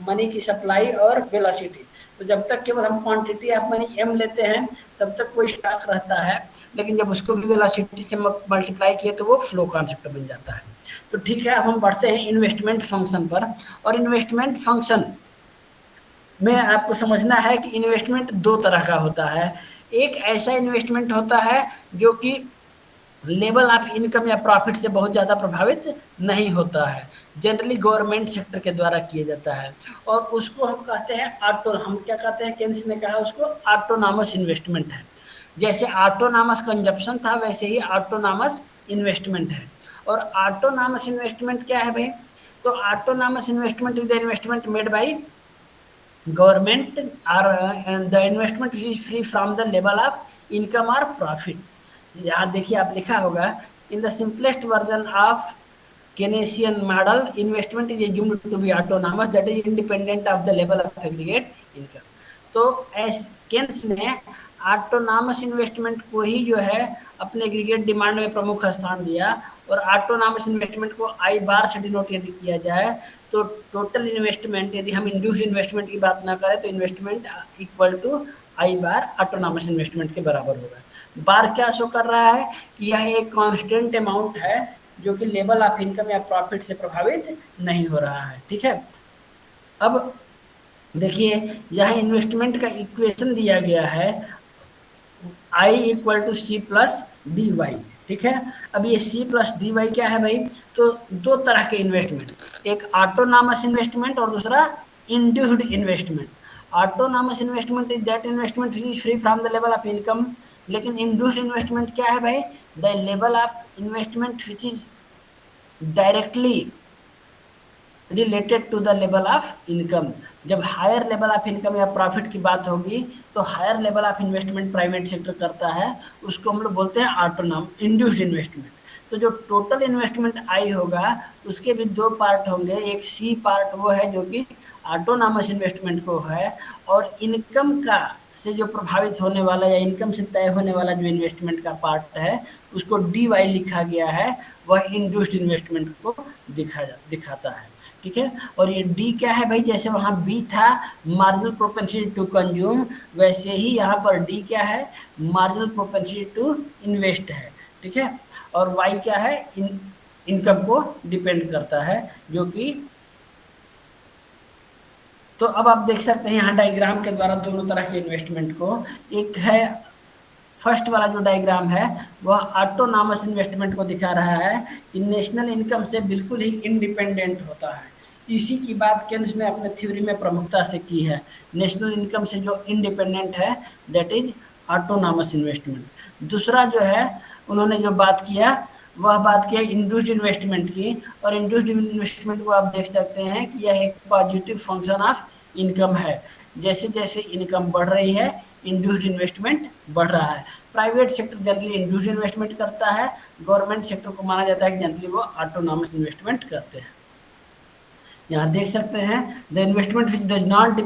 मनी की सप्लाई और वेलोसिटी, तो जब तक केवल हम क्वांटिटी ऑफ मनी एम लेते हैं तब तक कोई स्टॉक रहता है, लेकिन जब उसको भी वेलोसिटी से मल्टीप्लाई किए तो वो फ्लो कॉन्सेप्ट बन जाता है। तो ठीक है, अब हम बढ़ते हैं इन्वेस्टमेंट फंक्शन पर। और इन्वेस्टमेंट फंक्शन में आपको समझना है कि इन्वेस्टमेंट दो तरह का होता है। एक ऐसा इन्वेस्टमेंट होता है जो कि लेवल ऑफ इनकम या प्रॉफिट से बहुत ज़्यादा प्रभावित नहीं होता है, जनरली गवर्नमेंट सेक्टर के द्वारा किया जाता है, और उसको हम कहते हैं हम क्या कहते हैं, केन्स ने कहा उसको ऑटोनॉमस इन्वेस्टमेंट है। जैसे ऑटोनॉमस कंजप्शन था वैसे ही ऑटोनॉमस इन्वेस्टमेंट है। और ऑटोनॉमस इन्वेस्टमेंट क्या है भाई? तो autonomous investment is the investment made by government or the investment is free from the level of income or profit। यहाँ देखिए आप लिखा होगा, in the simplest version of Keynesian model investment is assumed to be autonomous, that is independent of the level of aggregate income। तो Keynes ने autonomous investment को ही जो है अपने एग्रीगेट डिमांड में प्रमुख स्थान दिया, और ऑटोनॉमस इन्वेस्टमेंट को आई बार से डिनोट यदि किया जाए तो टोटल इन्वेस्टमेंट, यदि हम इंड्यूस्ड इन्वेस्टमेंट की बात ना करें तो investment equal to I bar autonomous investment के बराबर होगा। बार क्या शो कर रहा है कि यह एक कांस्टेंट अमाउंट है जो कि लेवल ऑफ इनकम या प्रॉफिट से प्रभावित नहीं हो रहा है। ठीक है, अब देखिए यह इन्वेस्टमेंट का इक्वेशन दिया गया है I equal to C plus D Y. ठीक है, अब ये सी प्लस डी वाई क्या है भाई? तो दो तरह के इन्वेस्टमेंट, एक ऑटोनॉमस इन्वेस्टमेंट और दूसरा induced investment. Autonomous investment is that investment which is free from the level of income, लेकिन इंड्यूस्ड इन्वेस्टमेंट क्या है भाई? The level of investment which is directly related to the level of income. जब higher level of income या profit की बात होगी तो higher level of investment private sector करता है, उसको हम लोग बोलते हैं ऑटोनॉम इंड्यूस्ड इन्वेस्टमेंट। तो जो टोटल इन्वेस्टमेंट आई होगा उसके भी दो पार्ट होंगे, एक सी पार्ट वो है जो कि ऑटोनॉमस इन्वेस्टमेंट को है, और इनकम का से जो प्रभावित होने वाला या इनकम से तय होने वाला जो इन्वेस्टमेंट का पार्ट है उसको डी वाई लिखा गया है, वह इंड्यूस्ड इन्वेस्टमेंट को दिखाता है। ठीक है, और ये डी क्या है भाई? जैसे वहाँ बी था मार्जिनल प्रोपेंसिटी टू कंज्यूम, वैसे ही यहाँ पर डी क्या है? मार्जिनल प्रोपेंसिटी टू इन्वेस्ट है। ठीक है, और वाई क्या है? इनकम को डिपेंड करता है, जो कि तो अब आप देख सकते हैं यहाँ डायग्राम के द्वारा दोनों तरह के इन्वेस्टमेंट को। एक है फर्स्ट वाला जो डायग्राम है वह ऑटोनॉमस इन्वेस्टमेंट को दिखा रहा है कि नेशनल इनकम से बिल्कुल ही इंडिपेंडेंट होता है। इसी की बात केन्स ने अपने थ्योरी में प्रमुखता से की है। नेशनल इनकम से जो इंडिपेंडेंट है दैट इज ऑटोनॉमस इन्वेस्टमेंट। दूसरा जो है उन्होंने जो बात किया वह बात किया इंड्यूस्ड इन्वेस्टमेंट की, और इंड्यूस्ड इन्वेस्टमेंट को आप देख सकते हैं कि यह एक पॉजिटिव फंक्शन ऑफ इनकम है। जैसे जैसे इनकम बढ़ रही है इंड्यूस्ड इन्वेस्टमेंट बढ़ रहा है। Private sector generally induced investment करता है, गवर्नमेंट सेक्टर को माना जाता है कि जनरली वो ऑटोनॉमस इन्वेस्टमेंट करते हैं। यहाँ देख सकते हैं the investment which does not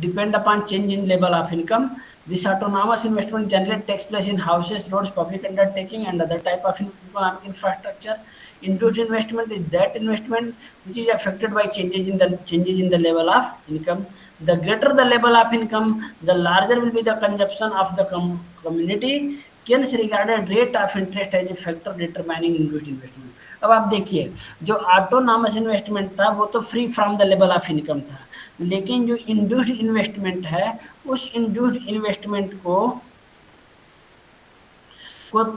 depend upon change in level of income, this autonomous investment generally takes place in houses, roads, public undertaking and other type of economic infrastructure. Induced investment is that investment which is affected by changes in the level of income. The greater the level of income, the larger will be the consumption of the community. Keynes regarded rate of interest as a factor determining induced investment. अब आप देखिए जो autonomous investment था वो तो free from the level of income था, लेकिन जो इंड्यूस्ड इन्वेस्टमेंट है उस इंड्यूस्ड इन्वेस्टमेंट को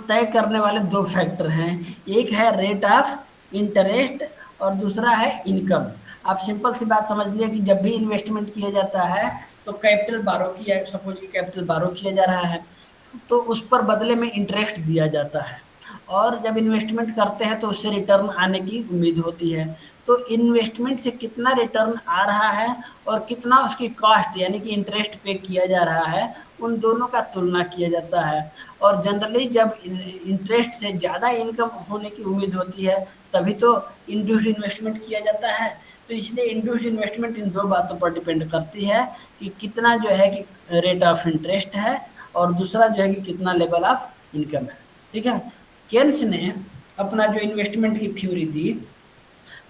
तय करने वाले दो फैक्टर हैं, एक है रेट ऑफ इंटरेस्ट और दूसरा है इनकम। आप सिंपल सी बात समझ लिया कि जब भी इन्वेस्टमेंट किया जाता है तो कैपिटल बारो किया, सपोज कि कैपिटल बारो किया जा रहा है तो उस पर बदले में इंटरेस्ट दिया जाता है, और जब इन्वेस्टमेंट करते हैं तो उससे रिटर्न आने की उम्मीद होती है। तो इन्वेस्टमेंट से कितना रिटर्न आ रहा है और कितना उसकी कॉस्ट यानी कि इंटरेस्ट पे किया जा रहा है, उन दोनों का तुलना किया जाता है। और जनरली जब इंटरेस्ट से ज़्यादा इनकम होने की उम्मीद होती है तभी तो इंड्यूस्ड इन्वेस्टमेंट किया जाता है। तो इसलिए इंड्यूस्ड इन्वेस्टमेंट इन दो बातों पर डिपेंड करती है कि कितना जो है कि रेट ऑफ इंटरेस्ट है और दूसरा जो है कि कितना लेवल ऑफ इनकम है। ठीक है, केन्स ने अपना जो इन्वेस्टमेंट की थ्योरी दी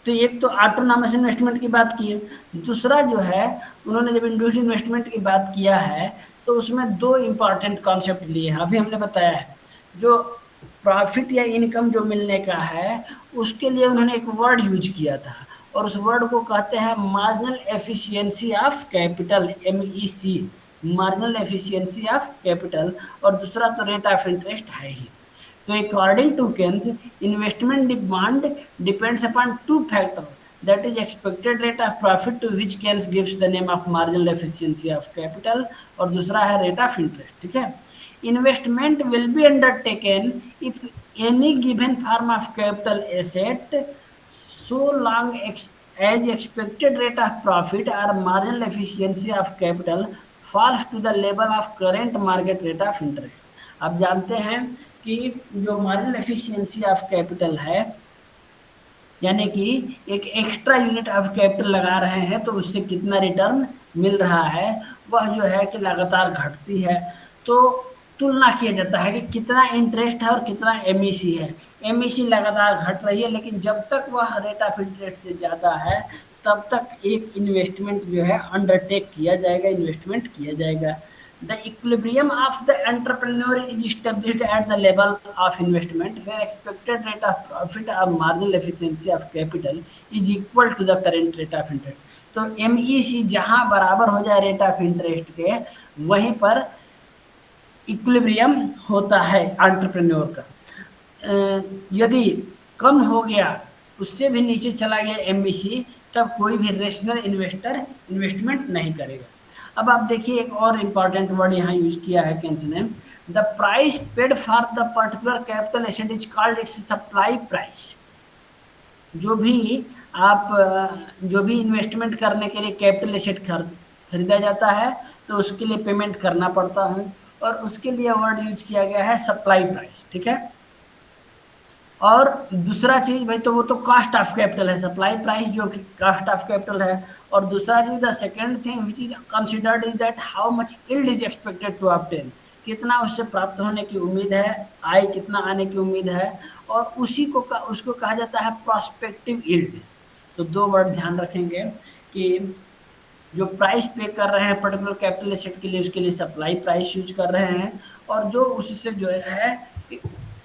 तो एक तो ऑटोनॉमस इन्वेस्टमेंट की बात की है, दूसरा जो है उन्होंने जब इंड्यूस्ड इन्वेस्टमेंट की बात किया है तो उसमें दो इम्पॉर्टेंट कॉन्सेप्ट लिए हैं। अभी हमने बताया है जो प्रॉफिट या इनकम जो मिलने का है उसके लिए उन्होंने एक वर्ड यूज किया था, और उस वर्ड को कहते हैं marginal efficiency of capital, MEC, marginal efficiency of capital. और दूसरा तो रेट ऑफ इंटरेस्ट है ही। तो according to Keynes, investment demand depends upon two factor, that is expected rate of profit to which Keynes gives the name of marginal efficiency of capital, और दूसरा है rate of interest। ठीक है, investment will be undertaken if any given form of capital asset so long as expected rate of profit or marginal efficiency of capital falls to the level of current market rate of interest। आप जानते हैं कि जो marginal efficiency of capital है, यानी कि एक extra unit of capital लगा रहे हैं तो उससे कितना रिटर्न मिल रहा है, वह जो है कि लगातार घटती है। तो तुलना किया जाता है कि कितना इंटरेस्ट है और कितना MEC है। MEC लगातार घट रही है, लेकिन जब तक वह रेट ऑफ इंटरेस्ट से ज़्यादा है तब तक एक इन्वेस्टमेंट जो है अंडरटेक किया जाएगा, इन्वेस्टमेंट किया जाएगा। The equilibrium of the entrepreneur is established at the level of investment where expected rate of profit or marginal efficiency of capital is equal to the current rate of interest। तो MEC जहां बराबर हो जाए rate of interest के, वहीं पर equilibrium होता है एंटरप्रेन्योर का। यदि कम हो गया, उससे भी नीचे चला गया MEC, तब कोई भी रेशनल इन्वेस्टर इन्वेस्टमेंट नहीं करेगा। अब आप देखिए एक और इम्पॉर्टेंट वर्ड यहाँ यूज किया है केन्स ने, the price paid for the particular capital asset is called its supply price. जो भी इन्वेस्टमेंट करने के लिए कैपिटल एसेट खरीदा जाता है तो उसके लिए पेमेंट करना पड़ता है, और उसके लिए वर्ड यूज किया गया है सप्लाई प्राइस। ठीक है, और दूसरा चीज भाई, तो वो तो कॉस्ट ऑफ कैपिटल है, सप्लाई प्राइस जो कि कॉस्ट ऑफ कैपिटल है। और दूसरा चीज, the second thing which is considered is that how much yield is expected to obtain, कितना उससे प्राप्त होने की उम्मीद है, आय कितना आने की उम्मीद है, और उसको कहा जाता है प्रोस्पेक्टिव यील्ड। तो दो वर्ड ध्यान रखेंगे कि जो प्राइस पे कर रहे हैं पर्टिकुलर कैपिटल एसेट के लिए, उसके लिए सप्लाई प्राइस यूज कर रहे हैं, और जो उससे जो है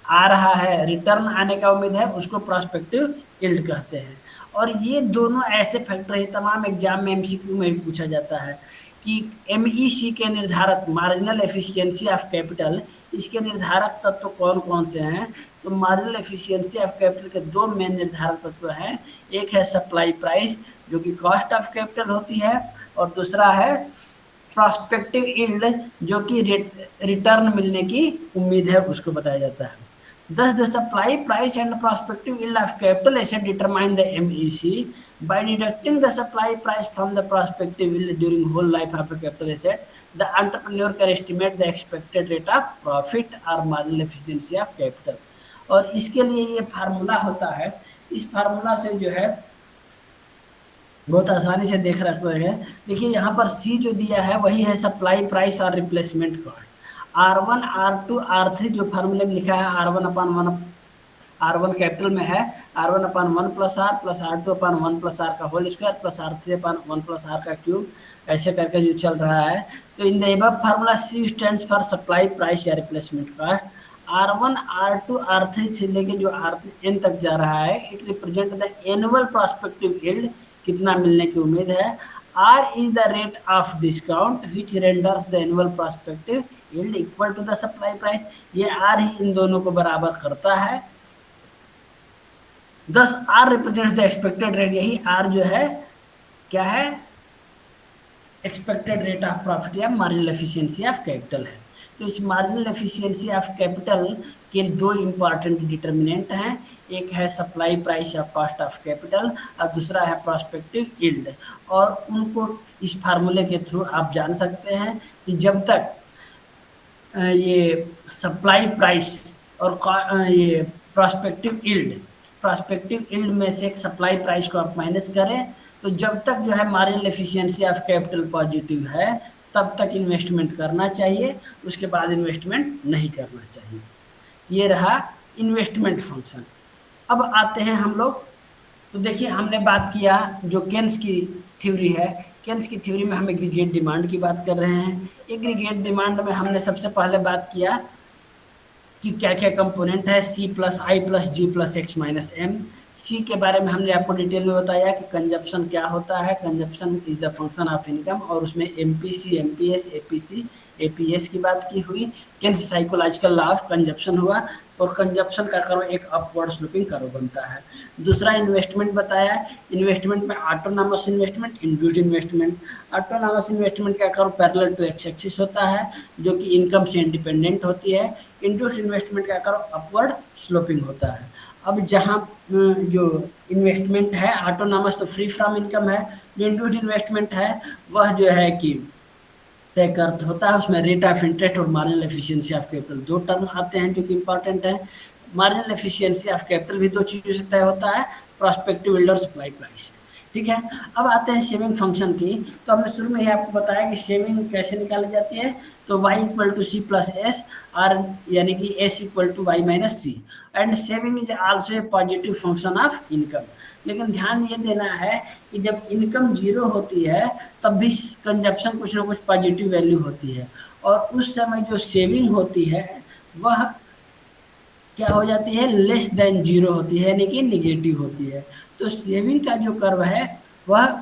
आ रहा है, रिटर्न आने का उम्मीद है, उसको प्रोस्पेक्टिव यील्ड कहते हैं। और ये दोनों ऐसे फैक्टर है, तमाम एग्जाम में MCQ में भी पूछा जाता है कि MEC के निर्धारक, मार्जिनल एफिशिएंसी ऑफ कैपिटल, इसके निर्धारक तत्व कौन कौन से हैं। तो मार्जिनल एफिशिएंसी ऑफ कैपिटल के दो मेन निर्धारक तत्व हैं, एक है सप्लाई प्राइस जो कि कॉस्ट ऑफ कैपिटल होती है, और दूसरा है प्रोस्पेक्टिव यील्ड जो कि रिटर्न मिलने की उम्मीद है, उसको बताया जाता है। Thus, the supply price and prospective yield of capital asset determine the MEC. By deducting the supply price from the prospective yield during whole life of a capital asset, the entrepreneur can estimate the expected rate of profit or marginal efficiency of capital। और इसके लिए ये formula होता है, इस formula से जो है बहुत आसानी से देख रखते हैं। देखिए यहाँ पर C जो दिया है वही है सप्लाई प्राइस और replacement cost. R1, R2, R3 जो फार्मूले में लिखा है R1/1, R1 कैपिटल में है R1/1 plus R plus R2/1 plus R का whole square plus R3/1 plus R का क्यूब, ऐसे करके जो चल रहा है। तो in the above formula C stands for supply price या replacement cost. R1, R2, R3 से लेके जो Rn तक जा रहा है, it represent the annual prospective yield, कितना मिलने की उम्मीद है। R is the rate of discount which renders the annual prospective yield equal to the supply price। ये R ही इन दोनों को बराबर करता है। Thus R represents the expected rate, यही R जो है क्या है, एक्सपेक्टेड रेट ऑफ प्रॉफिट या मार्जिनल एफिशिएंसी ऑफ कैपिटल है। तो इस मार्जिनल एफिशिएंसी ऑफ कैपिटल के दो इंपॉर्टेंट डिटर्मिनेंट हैं, एक है सप्लाई प्राइस या कॉस्ट ऑफ कैपिटल और दूसरा है प्रोस्पेक्टिव यील्ड। और उनको इस फार्मूले के थ्रू आप जान सकते हैं कि जब तक ये सप्लाई प्राइस और ये प्रोस्पेक्टिव यील्ड में से सप्लाई प्राइस को आप माइनस करें, तो जब तक जो है marginal efficiency of capital positive है तब तक इन्वेस्टमेंट करना चाहिए, उसके बाद इन्वेस्टमेंट नहीं करना चाहिए। ये रहा इन्वेस्टमेंट फंक्शन। अब आते हैं हम लोग, तो देखिए हमने बात किया जो केन्स की थ्योरी है, केन्स की थ्योरी में हम एग्रीगेट डिमांड की बात कर रहे हैं। एग्रीगेट डिमांड में हमने सबसे पहले बात किया कि क्या क्या कंपोनेंट है, सी प्लस आई प्लस जी प्लस एक्स माइनस एम। सी के बारे में हमने आपको डिटेल में बताया कि कंजप्शन क्या होता है, consumption is the function of income, और उसमें एमपीसी, एमपीएस, एपीसी, एपीएस की बात की हुई। Keynes psychological law of consumption हुआ, और कंजप्शन का कर्व एक अपवर्ड स्लोपिंग कर्व बनता है। दूसरा इन्वेस्टमेंट बताया, इन्वेस्टमेंट में autonomous investment, induced investment. Autonomous investment का curve parallel to X axis होता है, जो कि इनकम से इंडिपेंडेंट होती है। इंड्यूस्ड इन्वेस्टमेंट का कर्व अपवर्ड स्लोपिंग होता है। अब जहाँ जो इन्वेस्टमेंट है ऑटोनॉमस तो फ्री फ्रॉम इनकम है, जो इंड्यूस्ड इन्वेस्टमेंट है वह जो है कि तय कर होता है, उसमें रेट ऑफ इंटरेस्ट और मार्जिनल एफिशिएंसी ऑफ कैपिटल दो टर्म आते हैं जो कि इंपॉर्टेंट है। मार्जिनल एफिशिएंसी ऑफ कैपिटल भी दो चीज़ों से तय होता है, प्रोस्पेक्टिव यील्ड और सप्लाई प्राइस। ठीक है, अब आते हैं सेविंग फंक्शन की। तो हमने शुरू में ही आपको बताया कि सेविंग कैसे निकाली जाती है, तो y equal to C plus S, और यानी कि s equal to Y minus C, and saving is also a positive function of income. लेकिन ध्यान ये देना है कि जब इनकम जीरो होती है तब भी कंजप्शन कुछ ना कुछ पॉजिटिव वैल्यू होती है, और उस समय जो सेविंग होती है वह क्या हो जाती है, लेस देन जीरो होती है, यानी कि निगेटिव होती है। तो सेविंग का जो कर्व है वह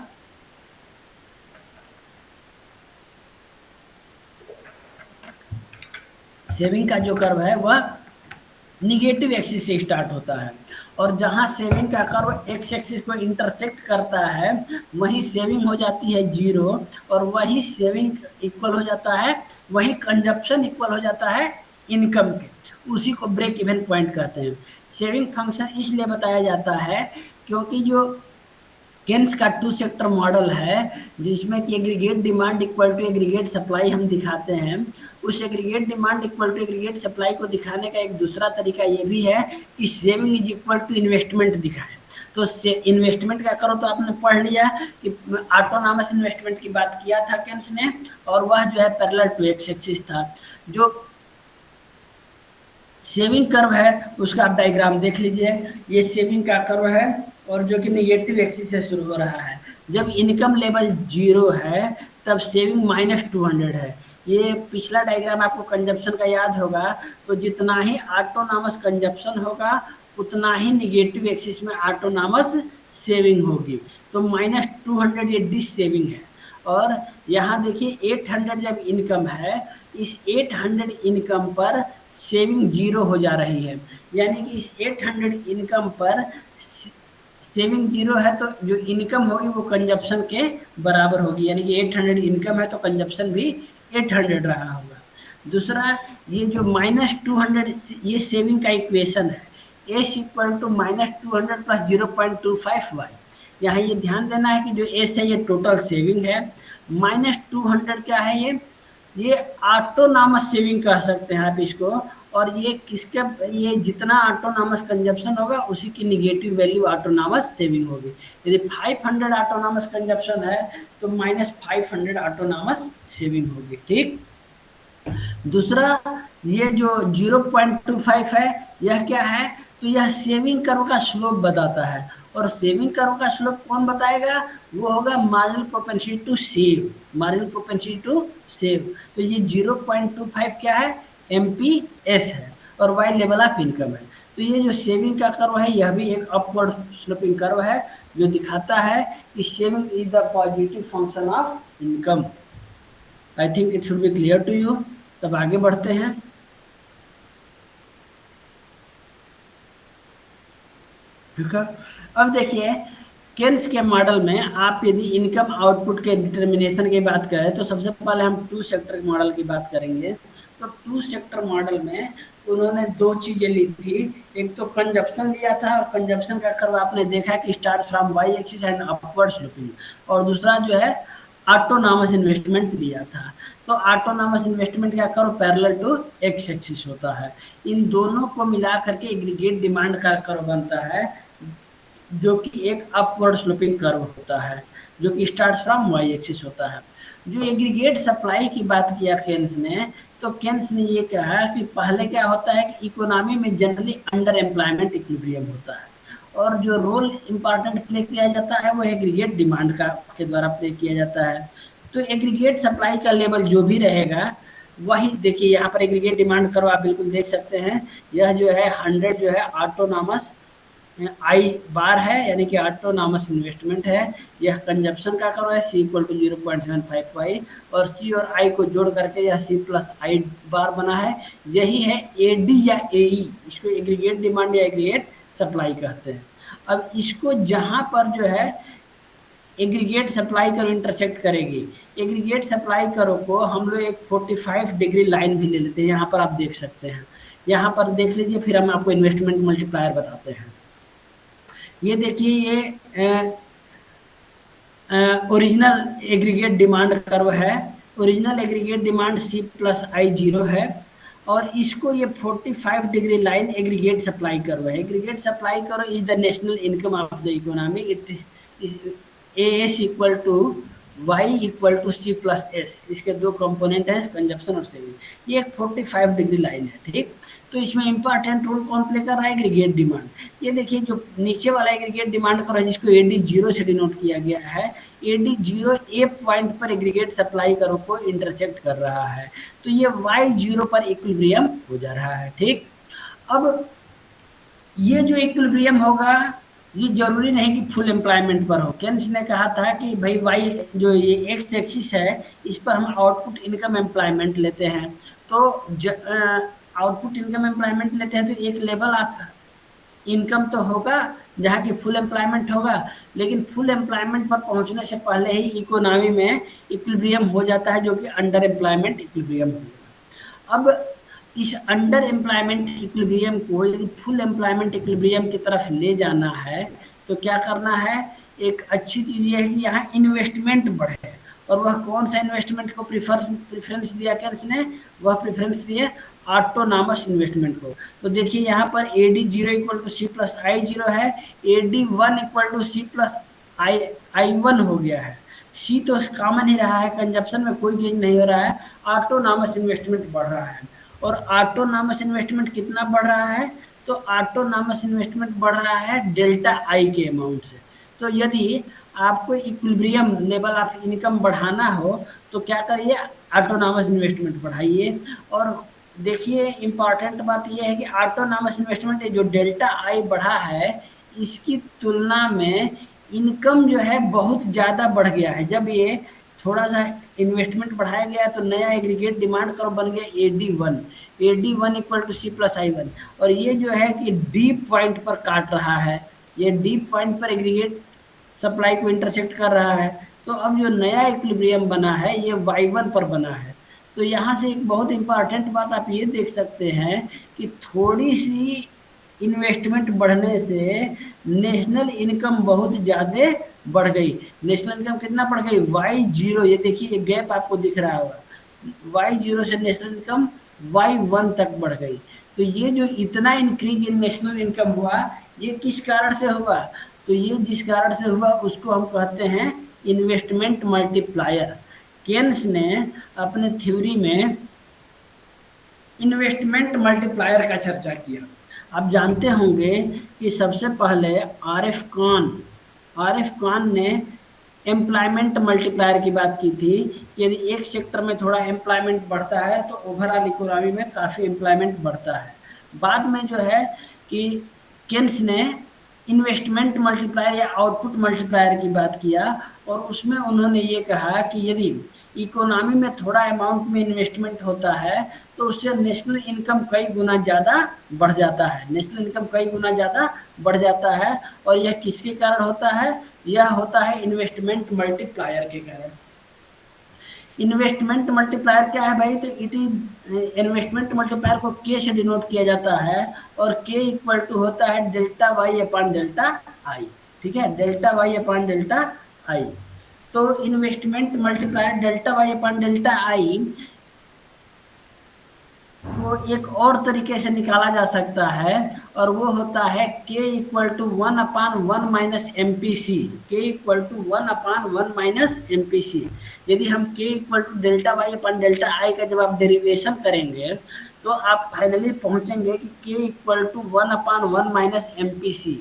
सेविंग का जो कर्व है वह निगेटिव एक्सिस से स्टार्ट होता है, और जहां सेविंग का कर्व एक्स एक्सिस को इंटरसेक्ट करता है वहीं सेविंग हो जाती है जीरो, और वही सेविंग इक्वल हो जाता है, वही कंजप्शन इक्वल हो जाता है इनकम के, उसी को ब्रेक इवन पॉइंट कहते हैं। सेविंग फंक्शन इसलिए बताया जाता है क्योंकि जो केन्स का टू सेक्टर मॉडल है, जिसमें कि aggregate demand equal to aggregate supply हम दिखाते हैं, उस aggregate demand equal to aggregate supply को दिखाने का एक दूसरा तरीका ये भी है कि saving is equal to investment दिखाएं। तो इन्वेस्टमेंट का करो तो आपने पढ़ लिया कि ऑटोनॉमस इन्वेस्टमेंट की बात किया था केन्स ने, और वह जो है पैरेलल टू एक्स एक्सिस था। जो सेविंग कर्व है उसका आप डायग्राम देख लीजिए, ये सेविंग का कर्व है, और जो कि नेगेटिव एक्सिस से शुरू हो रहा है। जब इनकम लेवल जीरो है तब सेविंग -200 है। ये पिछला डायग्राम आपको कंजप्शन का याद होगा, तो जितना ही ऑटोनॉमस कंजप्शन होगा उतना ही नेगेटिव एक्सिस में ऑटोनॉमस सेविंग होगी। तो -200 ये डिस सेविंग है, और यहाँ देखिए 800 जब इनकम है, इस 800 इनकम पर सेविंग जीरो हो जा रही है, यानी कि इस 800 इनकम पर सेविंग जीरो है, तो जो इनकम होगी वो कंजप्शन के बराबर होगी, यानी कि 800 इनकम है तो कंजप्शन भी 800 रहा होगा। दूसरा, ये जो -200 ये सेविंग का इक्वेशन है, s equal to -200 plus 0.25y। यहाँ ये ध्यान देना है कि जो s है ये टोटल सेविंग है, -200 क्या है, ये ऑटोनॉमस सेविंग कह सकते हैं आप इसको, और ये किसके, ये जितना ऑटोनॉमस कंजप्शन होगा उसी की निगेटिव वैल्यू ऑटोनॉमस सेविंग होगी। यदि 500 ऑटोनॉमस कंजप्शन है तो -500 ऑटोनॉमस सेविंग होगी। ठीक, दूसरा ये जो 0.25 है यह क्या है, तो यह सेविंग कर्व का स्लोप बताता है, और सेविंग कर्व का स्लोप कौन बताएगा, वो होगा marginal propensity to save, marginal propensity to save. तो ये 0.25 क्या है, MPS है, और वाई लेवल ऑफ इनकम है। तो ये जो सेविंग का कर्व है यह भी एक अपवर्ड स्लोपिंग कर्व है, जो दिखाता है कि saving is the positive function of income. I think it should be clear to you. तब आगे बढ़ते हैं। ठीक है, अब देखिए केन्स के मॉडल में आप यदि इनकम आउटपुट के डिटर्मिनेशन की बात करें तो सबसे पहले हम टू सेक्टर मॉडल की बात करेंगे। तो टू सेक्टर मॉडल में उन्होंने दो चीजें ली थी, एक तो कंजप्शन लिया था, और कंजप्शन का कर्व आपने देखा कि start from Y axis and upward sloping, और दूसरा जो है ऑटोनॉमस इन्वेस्टमेंट लिया था। तो ऑटोनॉमस इन्वेस्टमेंट का curve parallel to X axis होता है। इन दोनों को मिला करके एग्रीगेट डिमांड का कर्व बनता है, जो कि एक अपवर्ड स्लोपिंग कर्व होता है, जो कि स्टार्ट फ्रॉम वाई एक्सिस होता है। जो एग्रीगेट सप्लाई की बात किया केन्स ने, तो केन्स ने ये कहा कि पहले क्या होता है कि इकोनॉमी में जनरली अंडर एम्प्लॉयमेंट इक्विलिब्रियम होता है, और जो रोल इम्पॉर्टेंट प्ले किया जाता है वो एग्रीगेट डिमांड का के द्वारा प्ले किया जाता है। तो एग्रीगेट सप्लाई का लेवल जो भी रहेगा वही देखिए यहाँ पर एग्रीगेट डिमांड कर्व आप बिल्कुल देख सकते हैं। यह जो है 100 जो है ऑटोनॉमस आई बार है, यानी कि ऑटोनॉमस इन्वेस्टमेंट है। यह कंजप्शन का कर्व है, C इक्वल टू 0.75y, और C और I को जोड़ करके यह C प्लस आई बार बना है। यही है AD या AE, इसको एग्रीगेट डिमांड या एग्रीगेट सप्लाई कहते हैं। अब इसको जहाँ पर जो है एग्रीगेट सप्लाई करो इंटरसेक्ट करेगी, एग्रीगेट सप्लाई करो को हम लोग एक 45 डिग्री लाइन भी ले लेते हैं। यहाँ पर आप देख सकते हैं, यहाँ पर देख लीजिए, फिर हम आपको इन्वेस्टमेंट मल्टीप्लायर बताते हैं। ये देखिए, ये ओरिजिनल एग्रीगेट डिमांड कर्व है। Original aggregate demand C plus I 0 है, और इसको ये 45 degree line aggregate supply curve है। Aggregate supply curve is the national income of the economy. It is AS equal to Y equal to C plus S, इसके दो component है, consumption और saving. ये एक 45 डिग्री लाइन है, ठीक। तो इसमें इंपॉर्टेंट रोल कौन प्ले कर रहा है? Aggregate demand. ये देखिए जो नीचे वाला एग्रीगेट डिमांड कर, जिसको AD 0 से डिनोट किया गया है, AD 0 ए पॉइंट पर एग्रीगेट सप्लाई करो को इंटरसेक्ट कर रहा है, तो ये Y 0 पर इक्विलिब्रियम हो जा रहा है, ठीक। अब ये जो इक्विलिब्रियम होगा, ये जरूरी नहीं कि फुल एम्प्लॉयमेंट पर हो। केन्स ने कहा था कि भाई वाई जो ये एक्स एक्सिस है, इस पर हम आउटपुट इनकम एम्प्लॉयमेंट लेते हैं। तो आउटपुट इनकम एम्प्लॉयमेंट लेते हैं तो एक लेवल ऑफ इनकम तो होगा जहाँ की फुल एम्प्लॉयमेंट होगा, लेकिन फुल एम्प्लॉयमेंट पर पहुँचने से पहले ही इकोनॉमी में इक्विलिब्रियम हो जाता है, जो कि अंडर एम्प्लॉयमेंट इक्विलिब्रियम होगा। अब इस अंडर एम्प्लॉयमेंट इक्विलिब्रियम को यदि फुल एम्प्लॉयमेंट इक्विलिब्रियम की तरफ ले जाना है, तो क्या करना है? एक अच्छी चीज़ ये है कि यहाँ इन्वेस्टमेंट बढ़े, और वह कौन सा इन्वेस्टमेंट को प्रेफरेंस दिया केन्स ने? वह प्रेफरेंस दिए ऑटोनॉमस इन्वेस्टमेंट को। तो देखिए यहाँ पर AD 0 equal to C plus I 0 है, AD 1 equal to C plus I 1 हो गया है। C तो कॉमन ही रहा है, कंजप्शन में कोई चेंज नहीं हो रहा है, ऑटोनॉमस इन्वेस्टमेंट बढ़ रहा है। और ऑटोनॉमस इन्वेस्टमेंट कितना बढ़ रहा है? तो ऑटोनॉमस इन्वेस्टमेंट बढ़ रहा है डेल्टा आई के अमाउंट से। तो यदि आपको इक्विलिब्रियम लेवल ऑफ इनकम बढ़ाना हो तो क्या करिए? ऑटोनॉमस इन्वेस्टमेंट बढ़ाइए। और देखिए इंपॉर्टेंट बात यह है कि ऑटोनॉमस इन्वेस्टमेंट जो डेल्टा आई बढ़ा है, इसकी तुलना में इनकम जो है बहुत ज़्यादा बढ़ गया है। जब ये थोड़ा सा इन्वेस्टमेंट बढ़ाया गया तो नया एग्रीगेट डिमांड कर्व बन गया AD 1 equal to C plus I 1, और ये जो है कि डीप पॉइंट पर काट रहा है, ये डीप पॉइंट पर एग्रीगेट सप्लाई को इंटरसेक्ट कर रहा है। तो अब जो नया इक्विलिब्रियम बना है ये Y1 पर बना है। तो यहाँ से एक बहुत इंपॉर्टेंट बात आप ये देख सकते हैं कि थोड़ी सी इन्वेस्टमेंट बढ़ने से नेशनल इनकम बहुत ज़्यादा बढ़ गई। नेशनल इनकम कितना बढ़ गई? Y0, ये देखिए ये गैप आपको दिख रहा होगा, Y0 से नेशनल इनकम Y1 तक बढ़ गई। तो ये जो इतना इंक्रीज इन नेशनल इनकम हुआ, ये किस कारण से हुआ? तो ये जिस कारण से हुआ उसको हम कहते हैं इन्वेस्टमेंट मल्टीप्लायर। केन्स ने अपने थ्योरी में इन्वेस्टमेंट मल्टीप्लायर का चर्चा किया। आप जानते होंगे कि सबसे पहले RF कान ने एम्प्लॉयमेंट मल्टीप्लायर की बात की थी कि यदि एक सेक्टर में थोड़ा एम्प्लॉयमेंट बढ़ता है तो ओवरऑल इकोनॉमी में काफ़ी एम्प्लॉयमेंट बढ़ता है। बाद में जो है कि केन्स ने इन्वेस्टमेंट मल्टीप्लायर या आउटपुट मल्टीप्लायर की बात किया, और उसमें उन्होंने ये कहा कि यदि इकोनॉमी में थोड़ा अमाउंट में इन्वेस्टमेंट होता है तो उससे नेशनल इनकम कई गुना ज़्यादा बढ़ जाता है, नेशनल इनकम कई गुना ज़्यादा बढ़ जाता है। और यह किसके कारण होता है? यह होता है इन्वेस्टमेंट मल्टीप्लायर के कारण। इन्वेस्टमेंट मल्टीप्लायर क्या है भाई? तो इट इज इन्वेस्टमेंट मल्टीप्लायर को K से डिनोट किया जाता है, और K इक्वल टू होता है delta Y upon delta I, ठीक है, delta Y upon delta I. तो investment multiplier delta Y upon delta I वो एक और तरीके से निकाला जा सकता है, और वो होता है K equal to 1 upon 1 minus MPC। K equal to 1 upon 1 minus MPC। यदि हम K equal to delta Y upon delta I का जब आप डेरिवेशन करेंगे तो आप फाइनली पहुंचेंगे कि K equal to 1 upon 1 minus MPC।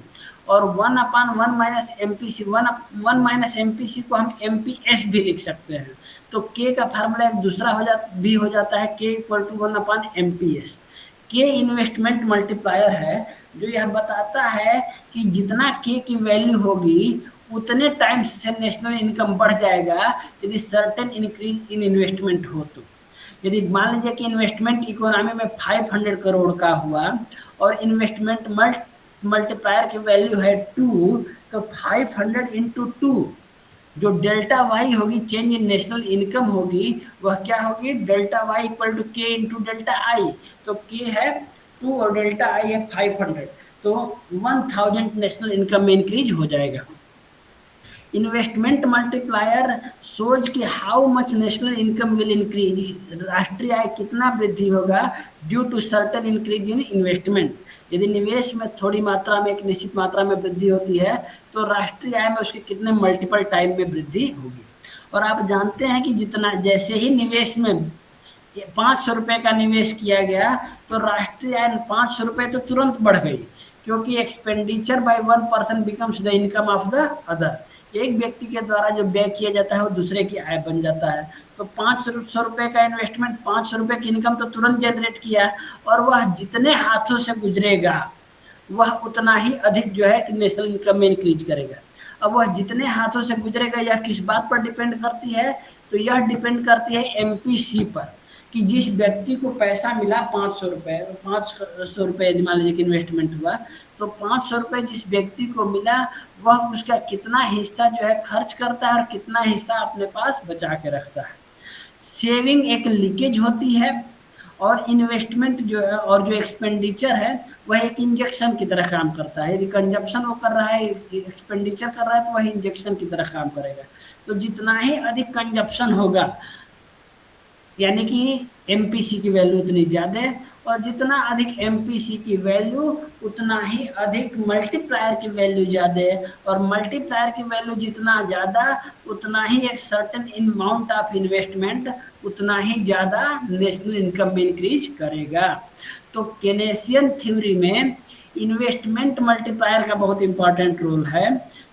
और 1/1 माइनस MPC, 1 माइनस MPC को हम MPS भी लिख सकते हैं। तो K का फार्मूला एक दूसरा हो जाता है K equal to 1/MPS। K investment multiplier है जो यह बताता है कि जितना K की वैल्यू होगी उतने टाइम्स से नेशनल इनकम बढ़ जाएगा यदि सर्टेन इंक्रीज इन इन्वेस्टमेंट हो। तो यदि मान लीजिए कि इन्वेस्टमेंट इकोनॉमी में 500 करोड़ का हुआ और इन्वेस्टमेंट मल्टीप्लायर की वैल्यू है 2, तो 500 इंटू 2 जो डेल्टा वाई होगी, चेंज इन नेशनल इनकम होगी, वह क्या होगी, डेल्टा वाई इक्वल टू के इंटू डेल्टा आई। तो के है 2 और डेल्टा आई है 500, तो 1000 नेशनल इनकम में इंक्रीज हो जाएगा। इन्वेस्टमेंट मल्टीप्लायर सोच कि how much national income will increase, राष्ट्रीय आय कितना वृद्धि होगा due to certain increase in investment. यदि निवेश में थोड़ी मात्रा में, एक निश्चित मात्रा में वृद्धि होती है तो राष्ट्रीय आय में उसके कितने मल्टीपल टाइम में वृद्धि होगी। और आप जानते हैं कि जितना जैसे ही निवेश में 500 रुपए का निवेश किया गया तो राष्ट्रीय आय 500 रुपए तो तुरंत बढ़ गई, क्योंकि expenditure bye 1% becomes the income of the other. एक व्यक्ति के द्वारा जो व्यय किया जाता है वो दूसरे की आय बन जाता है। तो 500 रुपए का इन्वेस्टमेंट 500 रुपए की इनकम तो तुरंत जनरेट किया, और वह जितने हाथों से गुजरेगा वह उतना ही अधिक जो है नेशनल इनकम में इंक्रीज करेगा। अब वह जितने हाथों से गुजरेगा यह किस बात पर डिपेंड करती है, तो यह डिपेंड करती है MPC पर, कि जिस व्यक्ति को पैसा मिला 500 रुपए यदि मान लीजिए कि इन्वेस्टमेंट हुआ, तो 500 रुपए जिस व्यक्ति को मिला वह उसका कितना हिस्सा जो है खर्च करता है और कितना हिस्सा अपने पास बचा के रखता है। सेविंग एक लीकेज होती है, और इन्वेस्टमेंट जो है और जो एक्सपेंडिचर है वह एक इंजेक्शन की तरह काम करता है। यदि कंजप्शन वो कर रहा है, एक्सपेंडिचर कर रहा है, तो वह इंजेक्शन की तरह काम करेगा। तो जितना ही अधिक कंजप्शन होगा यानी कि MPC की वैल्यू उतनी ज़्यादा है, और जितना अधिक MPC की वैल्यू उतना ही अधिक मल्टीप्लायर की वैल्यू ज़्यादा है, और मल्टीप्लायर की वैल्यू जितना ज़्यादा उतना ही एक सर्टेन अमाउंट ऑफ इन्वेस्टमेंट उतना ही ज़्यादा नेशनल इनकम में इंक्रीज करेगा। तो केनेसियन थ्योरी में इन्वेस्टमेंट मल्टीप्लायर का बहुत इंपॉर्टेंट रोल है।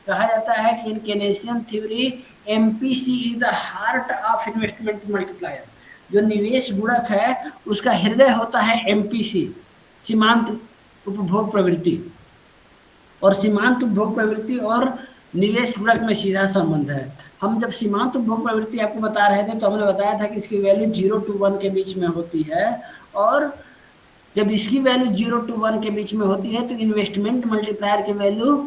कहा जाता है कि in Keynesian theory MPC is the heart of investment multiplier. जो निवेश गुणक है उसका हृदय होता है MPC, सीमांत उपभोग प्रवृत्ति, और सीमांत उपभोग प्रवृत्ति और निवेश गुणक में सीधा संबंध है। हम जब सीमांत उपभोग प्रवृत्ति आपको बता रहे थे तो हमने बताया था कि इसकी वैल्यू 0 to 1 के बीच में होती है, और जब इसकी वैल्यू 0 to 1 के बीच में होती है तो इन्वेस्टमेंट मल्टीप्लायर की वैल्यू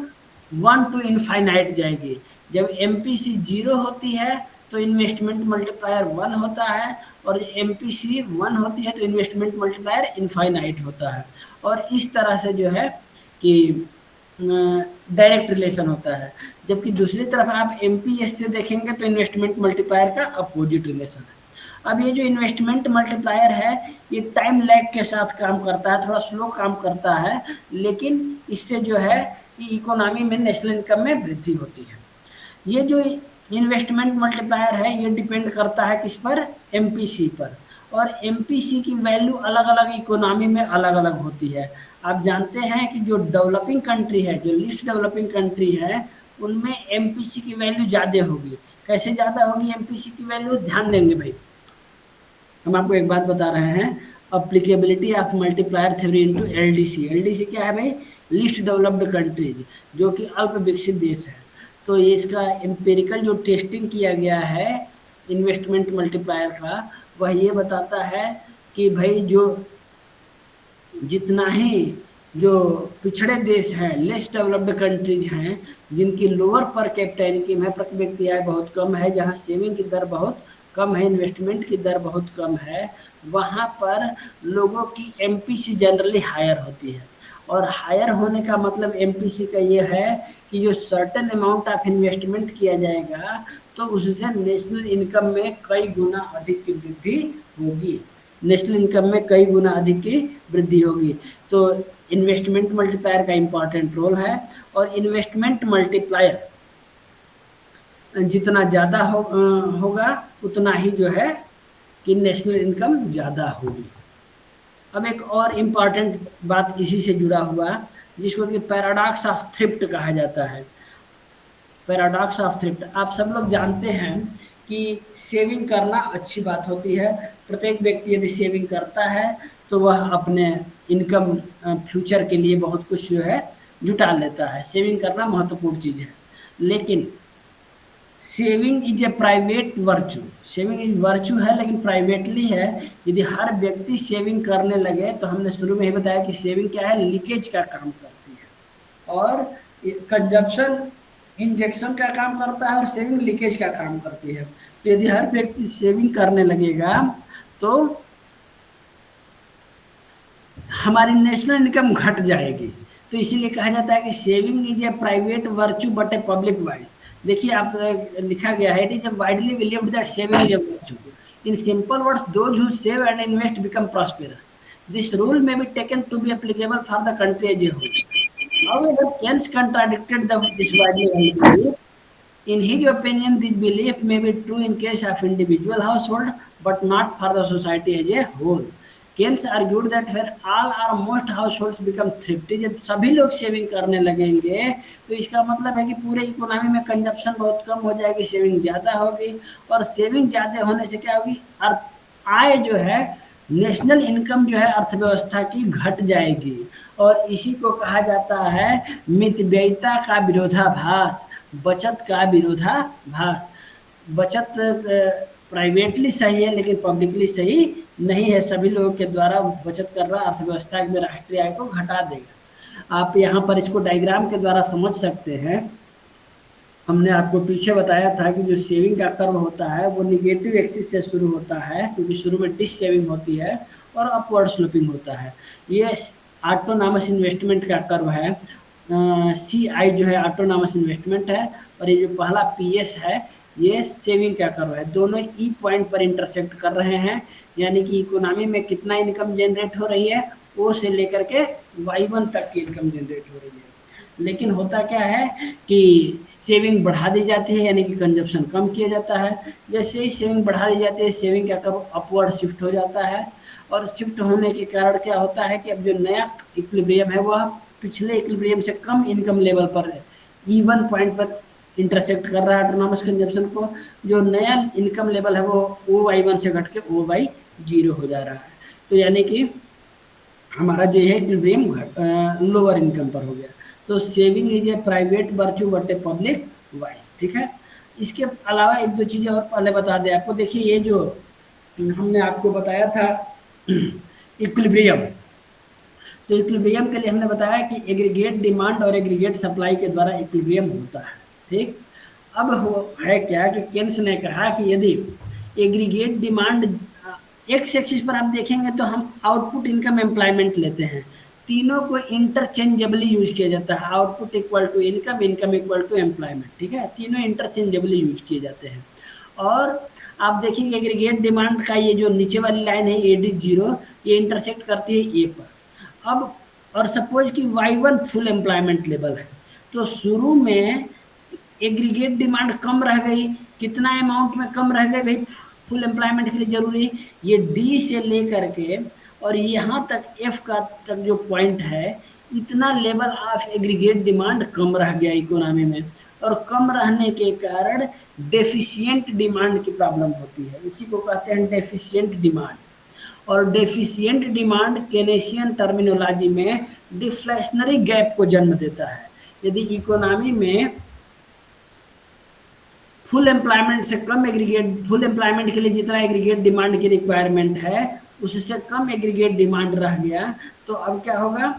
1 to इनफाइनाइट जाएगी। जब MPC 0 होती है तो इन्वेस्टमेंट मल्टीप्लायर 1 होता है, और MPC 1 होती है तो इन्वेस्टमेंट मल्टीप्लायर इनफाइनाइट होता है। और इस तरह से जो है कि डायरेक्ट रिलेशन होता है। जबकि दूसरी तरफ आप MPS से देखेंगे तो इन्वेस्टमेंट मल्टीप्लायर का अपोजिट रिलेशन है। अब ये जो इन्वेस्टमेंट मल्टीप्लायर है ये टाइम लैग के साथ काम करता है, थोड़ा स्लो काम करता है, लेकिन इससे जो है कि इकोनॉमी में नेशनल इनकम में वृद्धि होती है। ये जो इन्वेस्टमेंट मल्टीप्लायर है ये डिपेंड करता है किस पर, MPC पर, और MPC की वैल्यू अलग अलग इकोनॉमी में अलग अलग होती है। आप जानते हैं कि जो डेवलपिंग कंट्री है, जो लीस्ट डेवलपिंग कंट्री है, उनमें MPC की वैल्यू ज़्यादा होगी। कैसे ज़्यादा होगी MPC की वैल्यू, ध्यान देंगे भाई। हम आपको एक बात बता रहे हैं, applicability of multiplier theory into LDC। LDC क्या है भाई, लीस्ट डेवलप्ड कंट्रीज, जो कि अल्प विकसित देश है। तो ये इसका एम्पेरिकल जो टेस्टिंग किया गया है इन्वेस्टमेंट मल्टीप्लायर का, वह ये बताता है कि भाई जो जितना ही जो पिछड़े देश हैं, लेस डेवलप्ड कंट्रीज हैं, जिनकी लोअर पर कैपिटा इनकम है, प्रति व्यक्ति आय बहुत कम है, जहाँ सेविंग की दर बहुत कम है, इन्वेस्टमेंट की दर बहुत कम है, वहाँ पर लोगों की MPC जनरली हायर होती है। और हायर होने का मतलब MPC का ये है कि जो सर्टेन अमाउंट ऑफ इन्वेस्टमेंट किया जाएगा तो उससे नेशनल इनकम में कई गुना अधिक की वृद्धि होगी, नेशनल इनकम में कई गुना अधिक की वृद्धि होगी। तो इन्वेस्टमेंट मल्टीप्लायर का इम्पॉर्टेंट रोल है, और इन्वेस्टमेंट मल्टीप्लायर जितना ज़्यादा होगा उतना ही जो है कि नेशनल इनकम ज़्यादा होगी। अब एक और इम्पॉर्टेंट बात इसी से जुड़ा हुआ, जिसको कि पैराडॉक्स ऑफ थ्रिफ्ट कहा जाता है। पैराडॉक्स ऑफ थ्रिफ्ट, आप सब लोग जानते हैं कि सेविंग करना अच्छी बात होती है। प्रत्येक व्यक्ति यदि सेविंग करता है तो वह अपने इनकम फ्यूचर के लिए बहुत कुछ जो है जुटा लेता है। सेविंग करना महत्वपूर्ण चीज़ है, लेकिन saving is a private virtue. Saving is virtue है लेकिन प्राइवेटली है। यदि हर व्यक्ति सेविंग करने लगे तो हमने शुरू में ही बताया कि सेविंग क्या है, लीकेज का काम करती है, और कंजप्शन इंजेक्शन का काम करता है और सेविंग लीकेज का काम करती है। तो यदि हर व्यक्ति सेविंग करने लगेगा तो हमारी नेशनल इनकम घट जाएगी। तो इसीलिए कहा जाता है कि saving is a private virtue but a public vice. देखिए आप लिखा गया है, it is widely believed that saving is a virtue. In simple words, those who save and invest become prosperous. This rule may be taken to be applicable for the country as a whole. However, Keynes contradicted this widely held belief. In his opinion, this belief may be true in case of individual household, but not for the society as a whole. Keynes argued that where all or most households become thrifty, जब सभी लोग saving करने लगेंगे तो इसका मतलब है कि पूरे इकोनॉमी में कंजप्शन बहुत कम हो जाएगी, सेविंग ज़्यादा होगी, और सेविंग ज़्यादा होने से क्या होगी, आय जो है, नेशनल इनकम जो है अर्थव्यवस्था की घट जाएगी। और इसी को कहा जाता है मितव्ययिता का विरोधाभास, बचत का विरोधाभास। बचत प्राइवेटली सही है लेकिन पब्लिकली सही नहीं है। सभी लोगों के द्वारा बचत करना अर्थव्यवस्था में राष्ट्रीय आय को घटा देगा। आप यहाँ पर इसको डायग्राम के द्वारा समझ सकते हैं। हमने आपको पीछे बताया था कि जो सेविंग का कर्व होता है वो निगेटिव एक्सिस से शुरू होता है, क्योंकि शुरू में डिस सेविंग होती है और अपवर्ड स्लोपिंग होता है। ये ऑटोनॉमस इन्वेस्टमेंट का कर्व है। CI जो है ऑटोनॉमस इन्वेस्टमेंट है, और ये जो पहला PS है ये सेविंग का कर्व है। दोनों ई पॉइंट पर इंटरसेक्ट कर रहे हैं, यानी कि इकोनॉमी में कितना इनकम जनरेट हो रही है, O से लेकर के Y1 तक की इनकम जनरेट हो रही है। लेकिन होता क्या है कि सेविंग बढ़ा दी जाती है, यानी कि कंजप्शन कम किया जाता है। जैसे ही सेविंग बढ़ा दी जाती है, सेविंग का कर्व अपवर्ड शिफ्ट हो जाता है, और शिफ्ट होने के कारण क्या होता है कि अब जो नया इक्विलिब्रियम है वह पिछले इक्विलिब्रियम से कम इनकम लेवल पर E1 पॉइंट पर इंटरसेक्ट कर रहा है ऑटोनॉमस कंजप्शन को। जो नया इनकम लेवल है वो OY1 से घट के OY0 हो जा रहा है। तो यानी कि हमारा जो है इक्विलिब्रियम लोअर इनकम पर हो गया। तो saving is a private virtue but a public vice, ठीक है। इसके अलावा एक दो चीज़ें और पहले बता दें आपको। देखिए ये जो हमने आपको बताया था इक्विलिब्रियम, तो इक्विलिब्रियम के लिए हमने बताया कि एग्रीगेट डिमांड और एग्रीगेट सप्लाई के द्वारा इक्विलिब्रियम होता है, ठीक। अब है क्या कि केन्स ने कहा कि यदि एग्रीगेट डिमांड एक्स एक्सिस पर आप देखेंगे तो हम आउटपुट इनकम एम्प्लॉयमेंट लेते हैं, तीनों को इंटरचेंजेबली यूज किया जाता है। Output equal to income, income equal to employment, ठीक है। तीनों इंटरचेंजेबली यूज किए जाते हैं। और आप देखिए एग्रीगेट डिमांड का ये जो नीचे वाली लाइन है AD0, ये इंटरसेक्ट करती है A पर। अब और सपोज कि Y1 फुल एम्प्लॉयमेंट लेवल है, तो शुरू में एग्रीगेट डिमांड कम रह गई। कितना अमाउंट में कम रह गई भाई फुल एम्प्लॉयमेंट के लिए जरूरी, ये D से लेकर के और यहाँ तक F का तक जो पॉइंट है, इतना लेवल ऑफ एग्रीगेट डिमांड कम रह गया इकोनॉमी में, और कम रहने के कारण डेफिशिएंट डिमांड की प्रॉब्लम होती है। इसी को कहते हैं डेफिशिएंट डिमांड। और डेफिशिएंट डिमांड केनेशियन टर्मिनोलॉजी में डिफ्लेशनरी गैप को जन्म देता है। यदि इकोनॉमी में फुल एम्प्लॉयमेंट से कम एग्रीगेट, फुल एम्प्लॉयमेंट के लिए जितना एग्रीगेट डिमांड की रिक्वायरमेंट है उससे कम एग्रीगेट डिमांड रह गया, तो अब क्या होगा,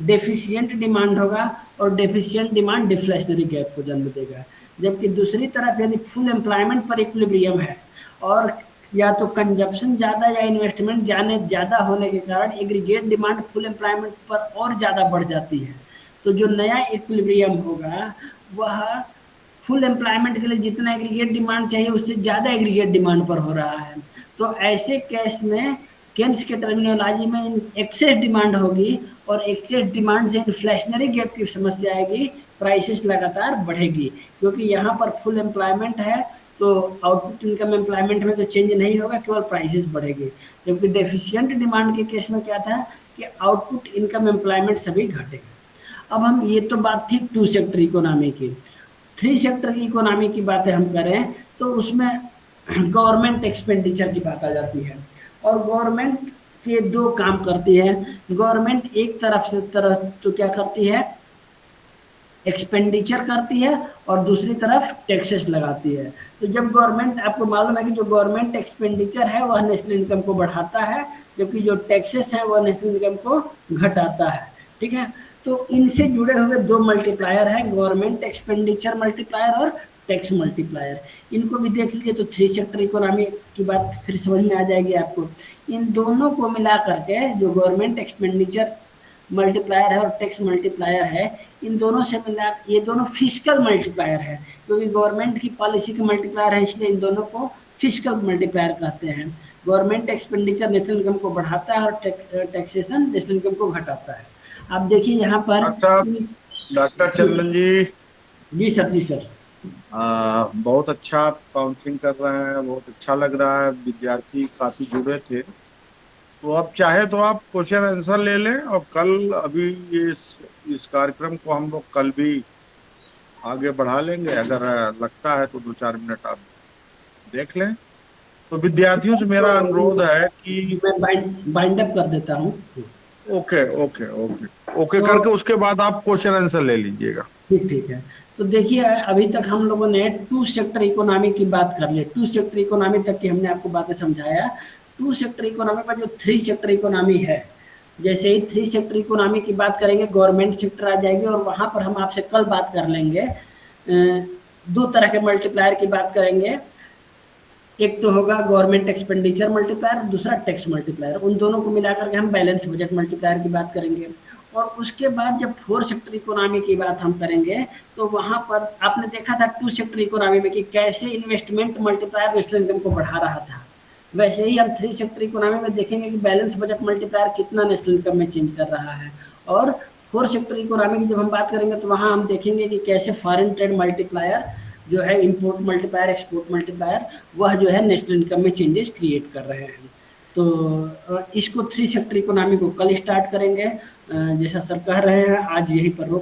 डेफिशिएंट डिमांड होगा, और डेफिशिएंट डिमांड डिफ्लेशनरी गैप को जन्म देगा। जबकि दूसरी तरफ यदि फुल एम्प्लॉयमेंट पर इक्विलिब्रियम है और या तो कंजप्शन ज़्यादा या इन्वेस्टमेंट ज़्यादा होने के कारण एग्रीगेट डिमांड फुल एम्प्लॉयमेंट पर और ज़्यादा बढ़ जाती है, तो जो नया इक्विलिब्रियम होगा वह फुल एम्प्लॉयमेंट के लिए जितना एग्रीगेट डिमांड चाहिए उससे ज़्यादा एग्रीगेट डिमांड पर हो रहा है। तो ऐसे केस में केन्स के टर्मिनोलॉजी में एक्सेस डिमांड होगी, और एक्सेस डिमांड से इन्फ्लेशनरी गैप की समस्या आएगी, प्राइसेस लगातार बढ़ेगी। क्योंकि यहाँ पर फुल एम्प्लॉयमेंट है तो आउटपुट इनकम एम्प्लॉयमेंट में तो चेंज नहीं होगा, केवल प्राइसेस बढ़ेगी। जबकि डेफिशिएंट डिमांड के केस में क्या था कि आउटपुट, इनकम, एम्प्लॉयमेंट सभी घटे। अब हम, ये तो बात थी टू सेक्टर इकोनॉमी की। थ्री सेक्टर की इकोनॉमी की बातें हम करें तो उसमें गवर्नमेंट एक्सपेंडिचर की बात आ जाती है। और गवर्नमेंट के दो काम करती है। गवर्नमेंट एक तरफ तो क्या करती है, एक्सपेंडिचर करती है, और दूसरी तरफ टैक्सेस लगाती है। तो जब गवर्नमेंट, आपको मालूम है कि जो गवर्नमेंट एक्सपेंडिचर है वह नेशनल इनकम को बढ़ाता है, जबकि जो टैक्सेस है वह नेशनल इनकम को घटाता है। ठीक है, तो इनसे जुड़े हुए दो मल्टीप्लायर हैं, गवर्नमेंट एक्सपेंडिचर मल्टीप्लायर और टैक्स मल्टीप्लायर। इनको भी देख लीजिए तो थ्री सेक्टर इकोनॉमी की बात फिर समझ में आ जाएगी आपको। इन दोनों को मिला करके जो गवर्नमेंट एक्सपेंडिचर मल्टीप्लायर है और टैक्स मल्टीप्लायर है, इन दोनों से मिला, ये दोनों फिस्कल मल्टीप्लायर है, क्योंकि गवर्नमेंट की पॉलिसी के मल्टीप्लायर है, इसलिए इन दोनों को फिस्कल मल्टीप्लायर कहते हैं। गवर्नमेंट एक्सपेंडिचर नेशनल इनकम को बढ़ाता है और टैक्सेशन नेशनल इनकम को घटाता है। आप देखिए यहाँ पर डॉक्टर चंदन जी, जी सर, जी सर। बहुत अच्छा आप काउंसलिंग कर रहे हैं, बहुत अच्छा लग रहा है, विद्यार्थी काफी जुड़े थे। तो अब चाहे तो आप क्वेश्चन आंसर ले लें, और कल अभी इस कार्यक्रम को हम लोग कल भी आगे बढ़ा लेंगे। अगर लगता है तो 2-4 मिनट आप देख लें। तो विद्यार्थियों से मेरा अनुरोध है कि मैं बाइंड अप कर देता हूँ। ओके ओके ओके ओके तो करके उसके बाद आप क्वेश्चन आंसर ले लीजिएगा। ठीक ठीक है। तो देखिए, अभी तक हम लोगों ने टू सेक्टर इकोनॉमी की बात कर ली। टू सेक्टर इकोनॉमी तक की हमने आपको बातें समझाया। टू सेक्टर इकोनॉमी पर जो थ्री सेक्टर इकोनॉमी है, जैसे ही थ्री सेक्टर इकोनॉमी की बात करेंगे, गवर्नमेंट सेक्टर आ जाएगी, और वहां पर हम आपसे कल बात कर लेंगे। दो तरह के मल्टीप्लायर की बात करेंगे। एक तो होगा गवर्नमेंट एक्सपेंडिचर मल्टीप्लायर, दूसरा टैक्स मल्टीप्लायर। उन दोनों को मिलाकर के हम बैलेंस बजट मल्टीप्लायर की बात करेंगे। और उसके बाद जब फोर सेक्टर इकोनॉमी की बात हम करेंगे, तो वहां पर आपने देखा था टू सेक्टर इकोनॉमी में कि कैसे इन्वेस्टमेंट मल्टीप्लायर नेशनल इनकम को बढ़ा रहा था। वैसे ही हम थ्री सेक्टर इकोनॉमी में देखेंगे कि बैलेंस बजट मल्टीप्लायर कितना नेशनल इनकम में चेंज कर रहा है। और फोर सेक्टर इकोनॉमी की जब हम बात करेंगे तो वहां हम देखेंगे कि कैसे फॉरेन ट्रेड मल्टीप्लायर जो है, इंपोर्ट मल्टीप्लायर, एक्सपोर्ट मल्टीप्लायर, वह जो है नेशनल इनकम में चेंजेस क्रिएट कर रहे हैं। तो इसको थ्री सेक्टर इकोनॉमी को कल स्टार्ट करेंगे। जैसा सर कह रहे हैं, आज यहीं पर रोक